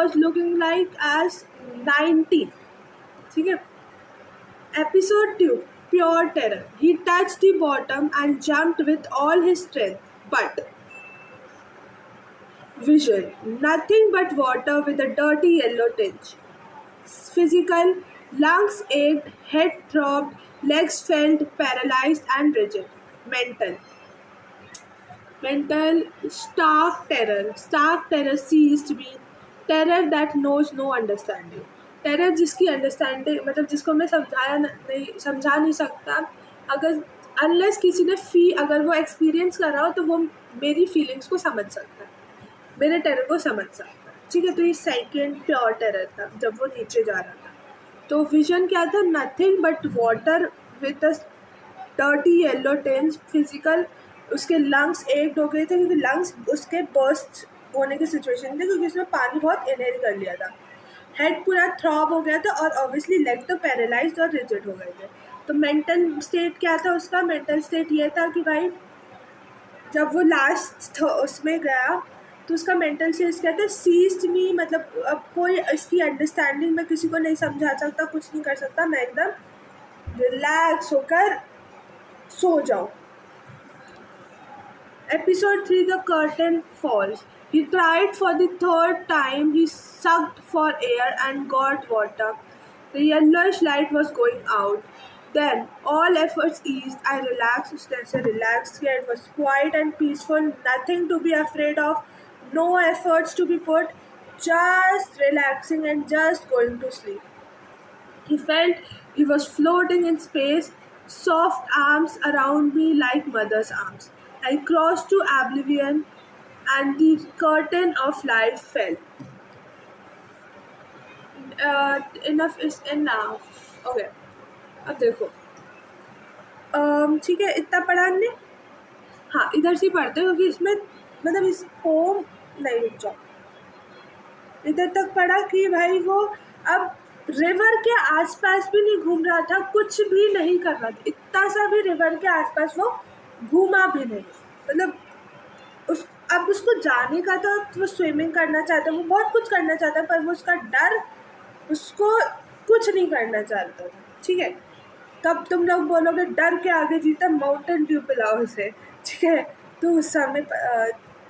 was looking like as 90. ठीक है. Episode 2, Pure Terror. He touched the bottom and jumped with all his strength, but vision, nothing but water with a dirty yellow tinge. Physical, lungs ached, head throbbed, legs felt paralyzed and rigid. Mental, stark terror seized me, terror that knows no understanding. Terror जिसकी understanding, मतलब जिसको मैं समझा नहीं सकता, अगर unless किसी ने अगर वो एक्सपीरियंस कर रहा हो तो वो मेरी फीलिंग्स को समझ सकता है, मेरे टेरर को समझ सकता है। ठीक है, तो ये सेकेंड प्योर टेरर था जब वो नीचे जा रहा था। तो विजन क्या था? Nothing but water with a dirty yellow tinge. Physical, उसके लंग्स एक हो गए थे क्योंकि लंग्स उसके बर्स्ट होने की सिचुएशन थी क्योंकि उसने पानी बहुत इनहेल कर लिया था। हेड पूरा थ्रॉब हो गया था और ऑब्वियसली लेग तो पैरालाइज्ड और रिजिड हो गए थे। तो मेंटल स्टेट क्या था उसका? मेंटल स्टेट ये था कि भाई जब वो लास्ट उसमें गया तो उसका मेंटल स्टेट क्या था? सीज्ड मी, मतलब अब कोई इसकी अंडरस्टैंडिंग में किसी को नहीं समझा सकता, कुछ नहीं कर सकता, मैं एकदम रिलैक्स होकर सो जाऊँ। Episode 3, The Curtain Falls. He tried for the third time. He sucked for air and got water. The yellowish light was going out. Then all efforts eased. I relaxed. Relaxed here. It was quiet and peaceful. Nothing to be afraid of. No efforts to be put. just relaxing and just going to sleep. He felt he was floating in space, soft arms around me like mother's arms. I crossed to oblivion, and the curtain of life fell. Enough is enough. Okay, अब देखो। ठीक है, इतना पढ़ा हमने। हाँ, इधर से ही पढ़ते हैं क्योंकि इसमें मतलब इस पोम नहीं, रुक जाओ। इधर तक पढ़ा कि भाई वो अब रिवर के आसपास भी नहीं घूम रहा था, कुछ भी नहीं कर रहा था, इतना सा भी रिवर के आसपास वो घूमा भी नहीं। मतलब उस अब उसको जाने का था, वो स्विमिंग करना चाहता, वो बहुत कुछ करना चाहता, पर वो उसका डर उसको कुछ नहीं करना चाहता था। ठीक है, तब तुम लोग बोलोगे डर के आगे जीता माउंटेन ड्यू पिलाओ उसे। ठीक है, तो उस समय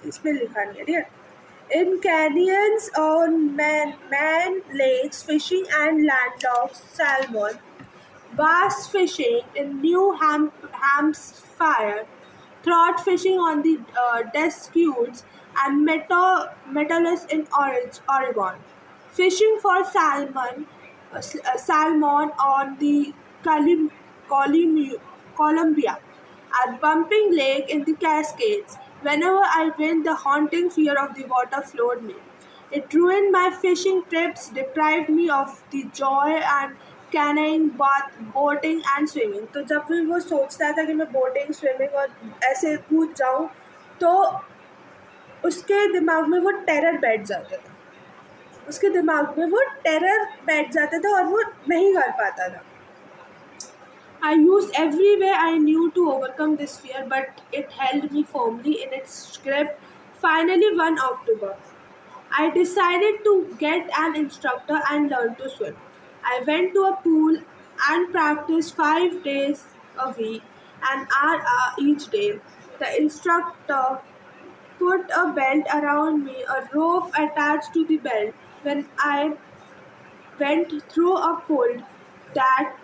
इसमें लिखा नहीं है। ठीक है, in canyons on man lakes, fishing and landlocked salmon, bass fishing in New Hampshire, trout fishing on the Deschutes, and Metallus in Oregon, fishing for salmon on the Columbia, at Bumping Lake in the Cascades. Whenever I went, the haunting fear of the water floored me. It ruined my fishing trips, deprived me of the joy and canoeing, boating and swimming. तो जब भी वो सोचता था कि मैं boating, swimming और ऐसे कूद जाऊँ, तो उसके दिमाग में वो टेरर बैठ जाता था। उसके दिमाग में वो टेरर बैठ जाता था और वो नहीं कर पाता था। I used every way I knew to overcome this fear, but it held me firmly in its grip. Finally, one October, I decided to get an instructor and learn to swim. I went to a pool and practiced 5 days a week, an hour each day. The instructor put a belt around me, a rope attached to the belt. When I went through a pool that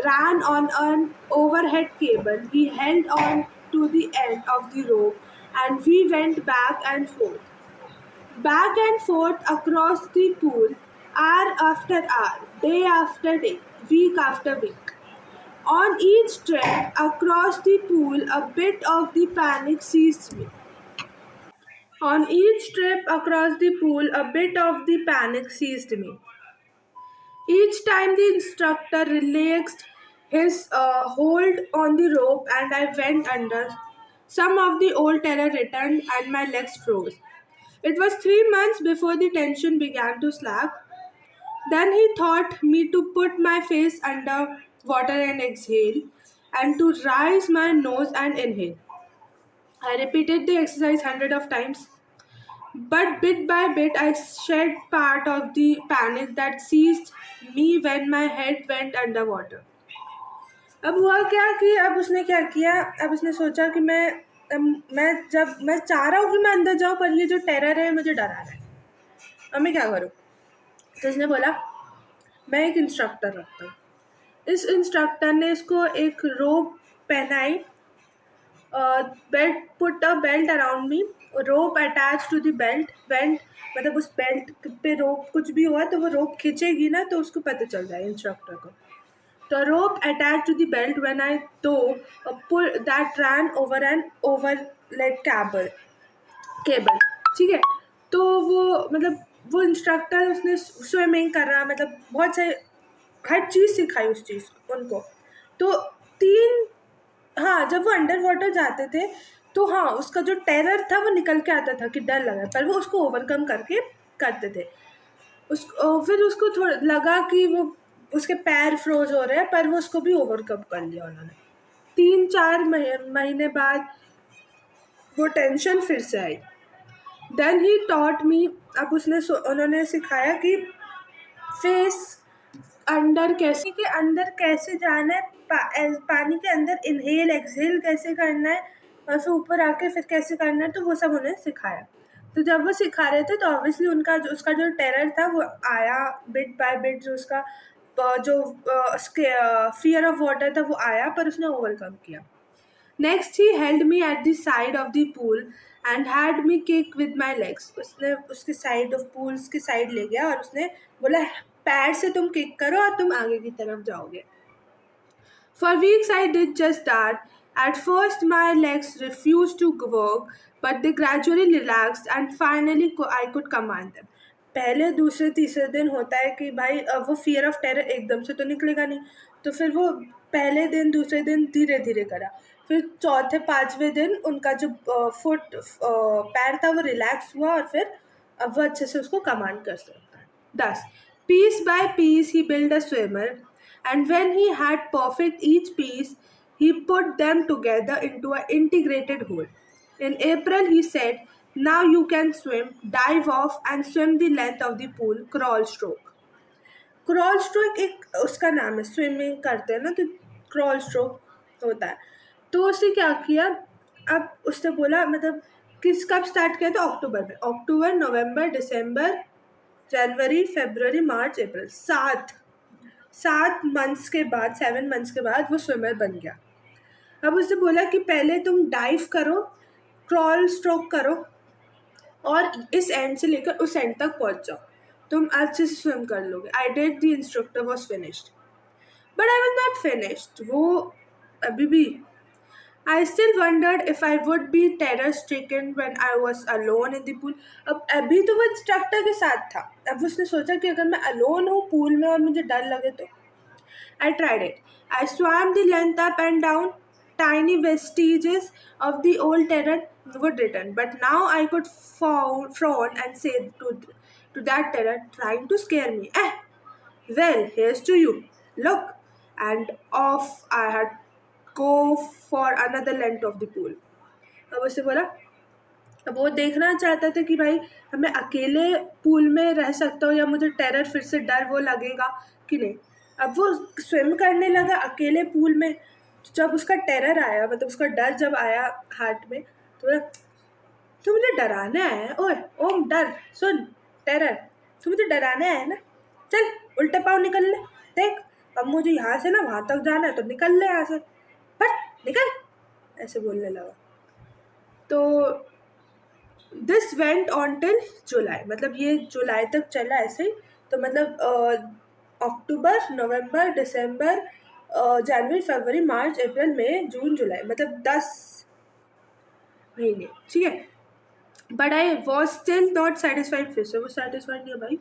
ran on an overhead cable. We held on to the end of the rope and we went back and forth across the pool, hour after hour, day after day, week after week. On each trip across the pool, a bit of the panic seized me. On each trip across the pool, a bit of the panic seized me. Each time the instructor relaxed his hold on the rope and I went under, some of the old terror returned and my legs froze. It was 3 months before the tension began to slack. Then he taught me to put my face under water and exhale, and to raise my nose and inhale. I repeated the exercise hundred of times. But bit by bit, I shed part of the panic that seized me when my head went underwater. अब हुआ क्या कि अब उसने क्या किया, अब उसने सोचा कि मैं चाह रहा हूँ कि मैं अंदर जाऊँ, पर ये जो टेरर है मुझे डरा रहा है। अब मैं क्या करूँ? तो उसने बोला मैं एक इंस्ट्रक्टर रखता हूँ। इस इंस्ट्रक्टर ने इसको एक रोप पहनाई, belt, put a belt around me, rope attach to the belt, went, मतलब उस बेल्ट पे रोप कुछ भी हुआ तो वो रोप खींचेगी ना तो उसको पता चल जाए इंस्ट्रक्टर को। तो rope attach to the belt when I to pull that ran over an overhead cable. ठीक है, तो वो मतलब वो इंस्ट्रक्टर उसने स्विमिंग करना, मतलब बहुत सारे हर चीज़ सिखाई उस चीज़ उनको। तो तीन, हाँ, जब वो अंडर वाटर जाते थे तो हाँ उसका जो टेरर था वो निकल के आता था कि डर लगा, पर वो उसको ओवरकम करके करते थे। फिर उसको थोड़ा लगा कि वो उसके पैर फ्रोज हो रहे हैं, पर वो उसको भी ओवरकम कर लिया उन्होंने। 3-4 महीने बाद वो टेंशन फिर से आई। देन ही टॉट मी, अब उन्होंने सिखाया कि फेस अंदर कैसे जाना है, पानी के अंदर इनहेल एक्सहेल कैसे करना है, और फिर ऊपर आके फिर कैसे करना है, तो वो सब उन्हें सिखाया। तो जब वो सिखा रहे थे तो ऑब्वियसली उसका जो टेरर था वो आया बिट बाय बिट, जो उसका जो फियर ऑफ वाटर था वो आया, पर उसने ओवरकम किया। Next he held me at the side of the pool and had me kick with my legs. उसने उसके साइड ऑफ पूल्स के साइड ले गया और उसने बोला पैर से तुम किक करो और तुम आगे की तरफ जाओगे. For weeks I did just that. At first my legs refused to work, but they gradually relaxed and finally I could command them. पहले दूसरे तीसरे दिन होता है कि भाई अब वो फियर ऑफ टेरर एकदम से तो निकलेगा नहीं, तो फिर वो पहले दिन दूसरे दिन धीरे धीरे करा. फिर चौथे पांचवें दिन उनका जो फुट पैर था वो रिलैक्स हुआ और फिर अब वो अच्छे से उसको कमांड कर सकता है. 10. Piece by piece he built a swimmer, and when he had perfect each piece, he put them together into an integrated whole. In April, he said, "Now you can swim, dive off, and swim the length of the pool, crawl stroke." Crawl stroke एक उसका नाम है, swimming करते हैं ना तो crawl stroke होता है. तो उसने क्या किया, अब उसने बोला मतलब कब स्टार्ट किया था, अक्टूबर में. अक्टूबर, नवंबर, दिसंबर, जनवरी, फरवरी, मार्च, अप्रैल, 7 मंथ्स के बाद, 7 मंथ्स के बाद वो स्विमर बन गया. अब उसने बोला कि पहले तुम डाइव करो, क्रॉल स्ट्रोक करो और इस एंड से लेकर उस एंड तक पहुंच जाओ, तुम अच्छे से स्विम कर लोगे. I did the instructor was finished but I was not finished. वो अभी भी I still wondered if I would be terror stricken when I was alone in the pool. अब अभी तो वो इंस्ट्रक्टर के साथ था, अब उसने सोचा कि अगर मैं अलोन हूँ पूल में और मुझे डर लगे तो. I tried it. I swam the length up and down. Tiny vestiges of the old terror would return, but now I could frown and say to that terror trying to scare me, well, here's to you. Look, and off I had go for another length of the pool. अब उससे बोला, अब वो देखना चाहता था कि भाई मैं अकेले पूल में रह सकता हूँ या मुझे टेरर फिर से डर वो लगेगा कि नहीं. अब वो स्विम करने लगा अकेले पूल में. जब उसका टेरर आया, मतलब उसका डर जब आया हार्ट में, तो बोला तू मुझे डराने आया है, ओए ओम डर सुन टेरर, तू मुझे डराने आया है ना, चल उल्टे पाँव निकल ले, देख अब मुझे यहाँ से ना वहाँ तक जाना है तो निकल ले यहाँ से, बट निकल, ऐसे बोलने लगा. तो दिस वेंट ऑन टिल जुलाई, मतलब ये जुलाई तक चला ऐसे ही. तो मतलब अक्टूबर, नवंबर, दिसंबर, जनवरी, फरवरी, मार्च, अप्रैल, मई, जून, जुलाई, मतलब 10 महीने. ठीक है. But I was still not satisfied. फिर से वो सेटिस्फाइड नहीं है भाई.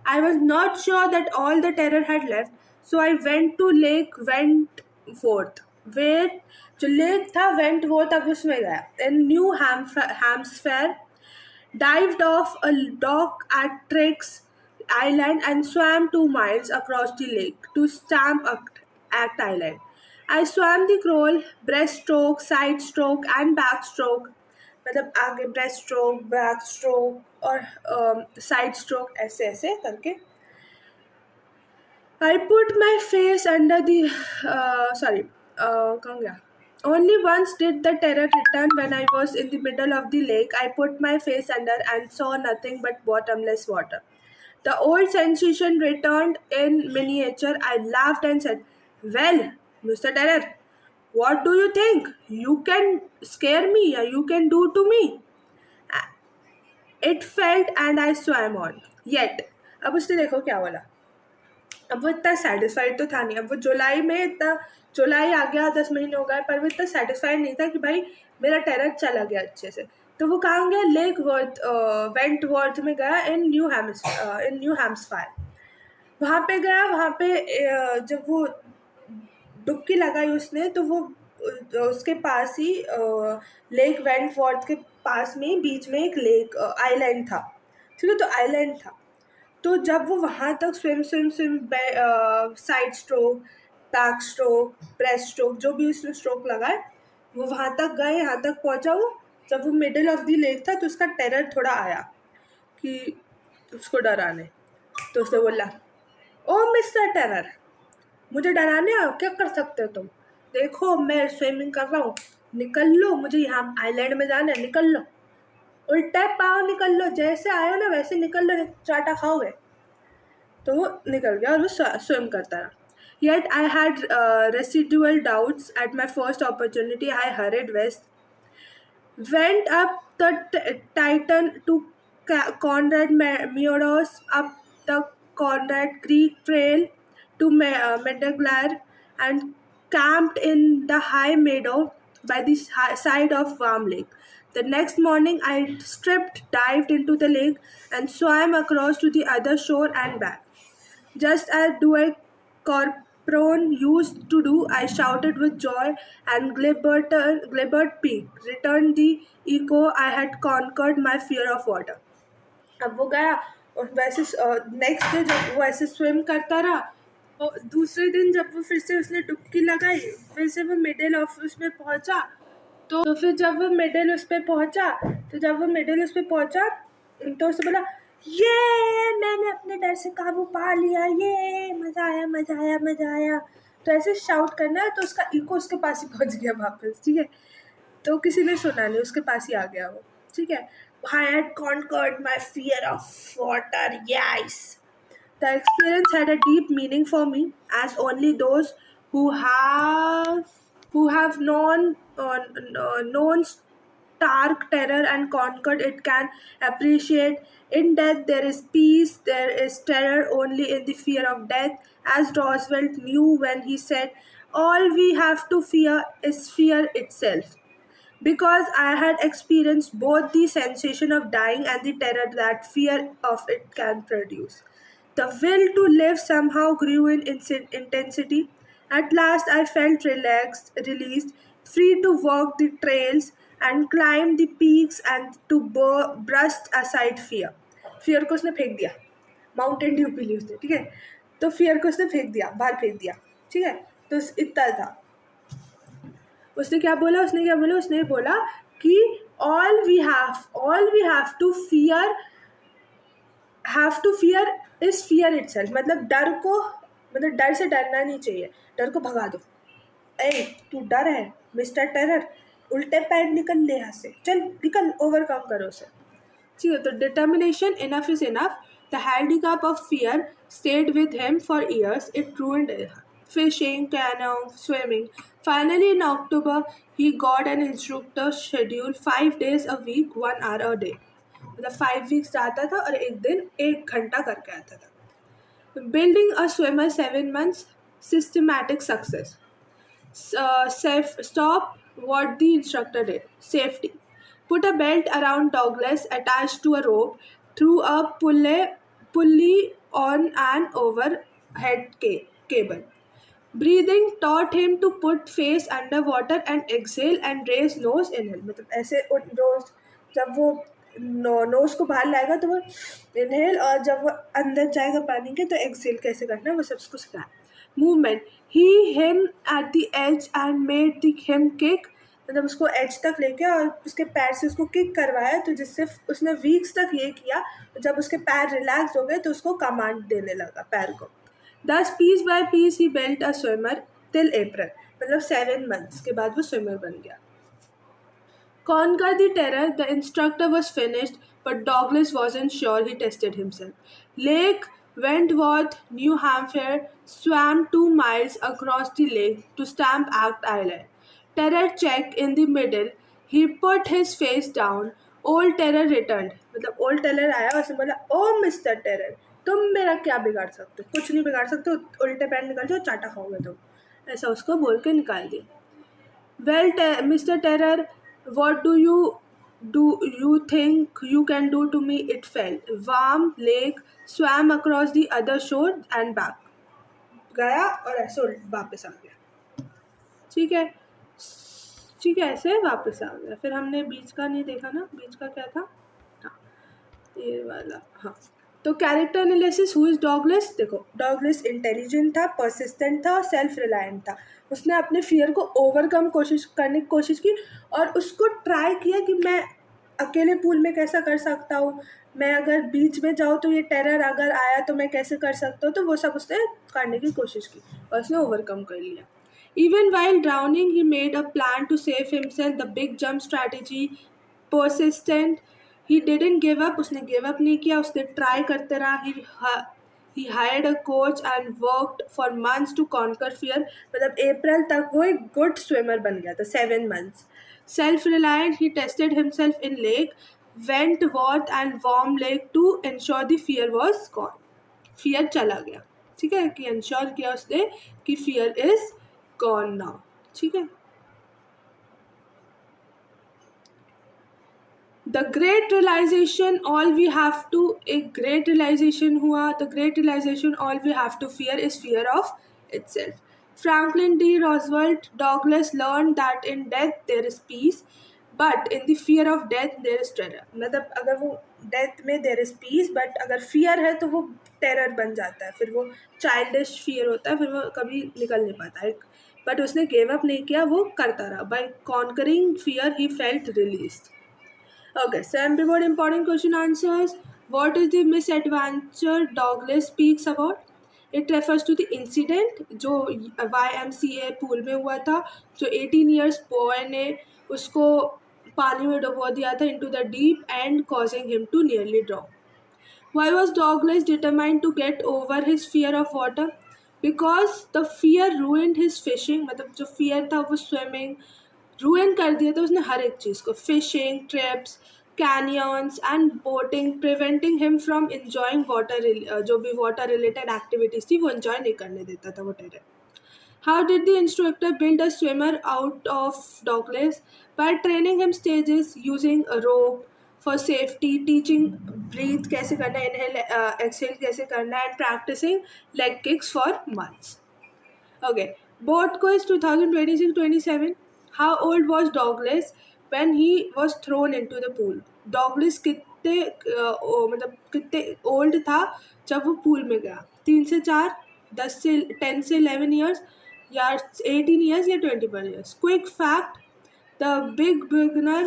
I was not sure that all the terror had left, so I went to lake Wentworth. Wait जो लेक था वेंटवोर्थ, अब उसमें गया. In New Hampshire, dived off a dock at Trix Island and swam 2 miles across the lake to Stamp Act Island. I swam the crawl, breaststroke, side stroke and backstroke. मतलब आगे breast stroke, back stroke और side stroke, ऐसे ऐसे करके. I put my face under the कहाँ गया. Only once did the terror return when I was in the middle of the lake. I put my face under and saw nothing but bottomless water. The old sensation returned in miniature. I laughed and said, "Well, Mr. Terror, what do you think you can scare me or you can do to me?" It felt and I swam on. Yet, अब उसने देखो क्या बोला. अब वो इतना satisfied तो था नहीं. अब वो जुलाई में इतना, जुलाई आ गया, 10 महीने हो गए, पर वो इतना सेटिस्फाइड नहीं था कि भाई मेरा टेरर चला गया अच्छे से. तो वो कहाँ गया, लेक वेंटवर्थ में गया इन न्यू हैम्सफायर. वहाँ पे गया. वहाँ पे जब वो डुबकी लगाई उसने, तो वो उसके पास ही लेक वेंटवर्थ के पास में बीच में एक लेक आइलैंड था. ठीक है, तो आइलैंड था. तो जब वो वहाँ तक swim side stroke, back stroke, breast stroke, जो भी उसने स्ट्रोक लगाए, वो वहाँ तक गए, यहाँ तक पहुँचा. वो जब वो मिडिल ऑफ द लेक था तो उसका टेरर थोड़ा आया कि उसको डराने. तो उसने बोला, ओ मिस्टर टेरर, मुझे डराने आओ, क्या कर सकते हो तुम, देखो मैं स्विमिंग कर रहा हूँ, निकल लो, मुझे यहाँ आइलैंड में जाना है, निकल लो, उल्टा पाँव निकल लो, जैसे आयो ना वैसे निकल लो, चाटा खाओगे. तो वो निकल गया और वो स्विम करता रहा. Yet I had residual doubts. At my first opportunity, I hurried west, went up the Titan to Conrad Meadows, up the Conrad Creek Trail to Medaglar, and camped in the high meadow by the side of Warm Lake. The next morning, I stripped, dived into the lake, and swam across to the other shore and back. Just as Dwight Corcoran used to do, I shouted with joy, and Glibert Peak returned the echo. I had conquered my fear of water. अब वो गया और वैसे next day जब वो ऐसे swim करता रहा, और दूसरे दिन जब वो फिर से उसने डुबकी लगाई, फिर से वो मिडिल ऑफ उसमें पहुंचा, तो फिर जब वो मिडिल उस पे पहुंचा, तो उसने बोला, ये मैंने अपने डर से काबू पा लिया, ये मजा आया मजा आया मजा आया। तो ऐसे शाउट करना है, तो उसका इको उसके पास ही पहुंच गया वापस, ठीक है। तो किसी ने सुना नहीं, उसके पास ही आ गया वो, ठीक है। I had conquered my fear of water, yes. The experience had a deep meaning for me, as only those who have known stark terror and conquered it can appreciate. In death there is peace, there is terror only in the fear of death, as Roosevelt knew when he said, "All we have to fear is fear itself." Because I had experienced both the sensation of dying and the terror that fear of it can produce. The will to live somehow grew in intensity. At last, I felt relaxed, released, free to walk the trails and climb the peaks and to brush aside fear. Fear को उसने फेंक दिया, Mountain Dew P ली उसने, ठीक है। तो fear को उसने फेंक दिया, बाहर फेंक दिया, ठीक है। तो इतना था। उसने बोला कि all we have to fear is fear itself। मतलब डर से डरना नहीं चाहिए, डर को भगा दो। ए तू डर है मिस्टर टेरर, उल्टे पैर निकल ले यहाँ से, चल निकल, ओवरकम करो उसे, ठीक है। तो determination, enough is enough. The handicap of fear stayed with him for years. It ruined fishing, canoe, swimming. Finally, in October, he got an instructor scheduled 5 days a week, 1 hour a day. मतलब 5 weeks जाता था और एक दिन 1 घंटा करके आता था। Building a swimmer 7 months, systematic success. Stop what the instructor did. Safety. Put a belt around Douglas attached to a rope through a pulley on an overhead cable. Breathing taught him to put face underwater and exhale and raise nose inhale। मतलब ऐसे knows, जब वो knows को बाहर लाएगा तो वो inhale, और जब वो अंदर जाएगा पानी के तो एक्सहेल कैसे करना है वो सब उसको सिखाया। Movement, he him at the edge and made the him kick. मतलब उसको एज तक लेके और उसके पैर से उसको किक करवाया, तो जिससे उसने वीक्स तक ये किया। जब उसके पैर रिलैक्स हो गए तो उसको कमांड देने लगा पैर को। Thus, piece by piece, he built a swimmer till April। मतलब 7 months के बाद वो स्विमर बन गया। Conquer the terror, the instructor was finished, but Douglas wasn't sure. He tested himself. Lake Wentworth, New Hampshire, swam 2 miles across the lake to Stamp Act Island. Terror check in the middle. He put his face down. Old Terror returned। मतलब old terror आया, उसने बोला, ओ mister terror, तुम मेरा क्या बिगाड़ सकते हो? कुछ नहीं बिगाड़ सकते, उल्टे पैर निकल जाओ, चाटा खाओगे तुम। ऐसा उसको बोल के निकाल दिया। Well mister terror, what do you think you can do to me? It felt warm lake, swam across the other shore and back। गया और ऐसे वापस आ गया, ठीक है, ऐसे वापस आ गया। फिर हमने बीच का नहीं देखा ना, बीच का क्या था, हाँ ये वाला, हाँ। तो character analysis, who is Douglas? देखो, डॉगलेस इंटेलिजेंट था, परसिस्टेंट था और सेल्फ रिलायंट था। उसने अपने फियर को ओवरकम करने की कोशिश की, और उसको ट्राई किया कि मैं अकेले पूल में कैसा कर सकता हूँ, मैं अगर बीच में जाऊँ तो ये टेरर अगर आया तो मैं कैसे कर सकता हूँ। तो वो सब उसने करने की कोशिश की और उसने ओवरकम कर लिया। Even while drowning, he made a plan to save himself. The big jump strategy, persistent. He didn't give up. उसने give up नहीं किया, उसने try करते रहा। He hired a coach and worked for months to conquer fear. मतलब अप्रैल तक वो एक गुड स्विमर बन गया था, 7 months. Self reliant, he tested himself in lake, Wentworth and warm lake to ensure the fear was gone. Fear चला गया, ठीक है, कि इंश्योर किया उसने कि फियर इज गॉन नाउ, ठीक है. The great realisation all we have to, एक ग्रेट रियलाइजेशन हुआ. The great realisation all we have to fear is fear of itself. Franklin D. Roosevelt Douglas learned that in death there is peace, but in the fear of death there is terror. मतलब अगर वो death में there is peace, but अगर fear है तो वो terror बन जाता है, फिर वो चाइल्डिश फियर होता है, फिर वो कभी निकल नहीं पाता है. बट उसने गिव अप नहीं किया, वो करता रहा. By conquering fear he felt released. Okay, so more important question answers. What is the misadventure Douglas speaks about? It refers to the incident जो YMCA pool में हुआ था, जो 18 years boy ने उसको पानी में डुबो दिया था into the deep end, causing him to nearly drown. Why was Douglas determined to get over his fear of water? Because the fear ruined his fishing. मतलब जो fear था वो swimming ruin कर दिया था उसने हर एक चीज़ को. Fishing, trips, canyons and boating, preventing him from enjoying water, जो भी water related activities थी वो enjoy नहीं करने देता था वो terror. How did the instructor build a swimmer out of Douglas? By training him stages, using a rope for safety, teaching breathe कैसे करना है, inhale, exhale कैसे करना है, and practicing leg kicks for months. Okay, boat quiz 2026-27. How old was Douglas when he was thrown into the pool? Douglas कितने मतलब कितने old था जब वो पूल में गया? 3 से 4, 10 से 11 years, या 18 years या 21 years. Quick fact: the big beginner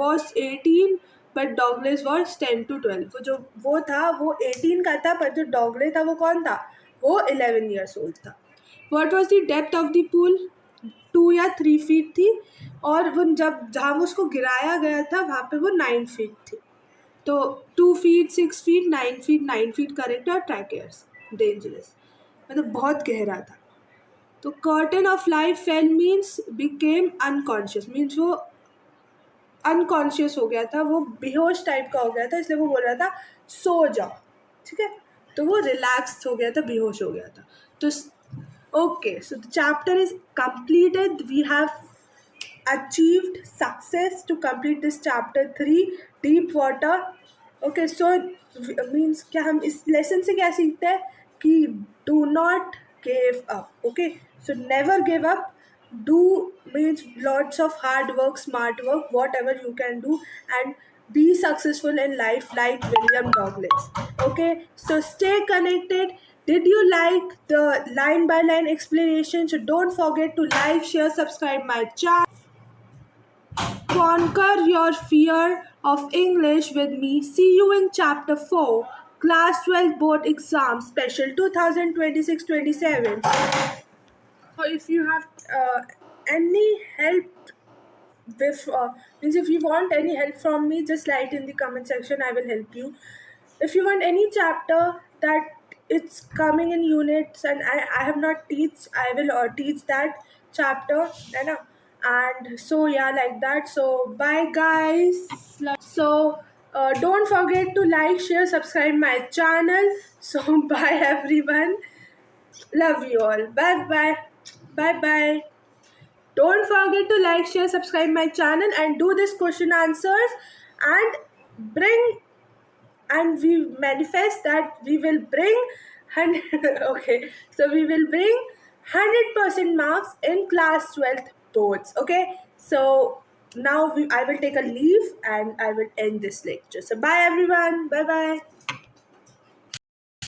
was 18, but Douglas was 10 to 12. वो था वो 18 का था, पर जो डॉगले था वो कौन था? वो 11 years old था. What was the depth of the pool? 2 या 3 feet थी, और वो जहाँ वो उसको गिराया गया था वहाँ पे वो 9 feet थी. तो 2 feet, 6 feet, 9 feet, 9 feet correct. और ट्रैकेयर्स डेंजरस, मतलब बहुत गहरा था. तो curtain of light fail means became unconscious, means वो अनकॉन्शियस हो गया था, वो बेहोश टाइप का हो गया था, इसलिए वो बोल रहा था सो जाओ, ठीक है. तो वो रिलैक्स हो गया था, बेहोश हो गया था. तो okay, so the chapter is completed. We have achieved success to complete this chapter 3, deep water. Okay, so means क्या हम इस lesson से क्या सीखते हैं कि do not give up. Okay, so never give up. Do means lots of hard work, smart work, whatever you can do, and be successful in life like William Douglas. Okay, so stay connected. Did you like the line by line explanation? So don't forget to like, share, subscribe my channel. Conquer your fear of English with me. See you in chapter 4, class 12 board exam special 2026-27. So if you have any help with means if you want any help from me, just write in the comment section, I will help you. If you want any chapter that it's coming in units and I have not teach, I will teach that chapter, you know. And so yeah, like that. So bye guys. So don't forget to like, share, subscribe my channel. So bye everyone, love you all, bye bye, bye bye. Don't forget to like, share, subscribe my channel and do this question answers, and bring, and we manifest that we will bring 100 okay, so we will bring 100% marks in class 12th boards. Okay, so now I will take a leave and I will end this lecture. So bye everyone, bye bye.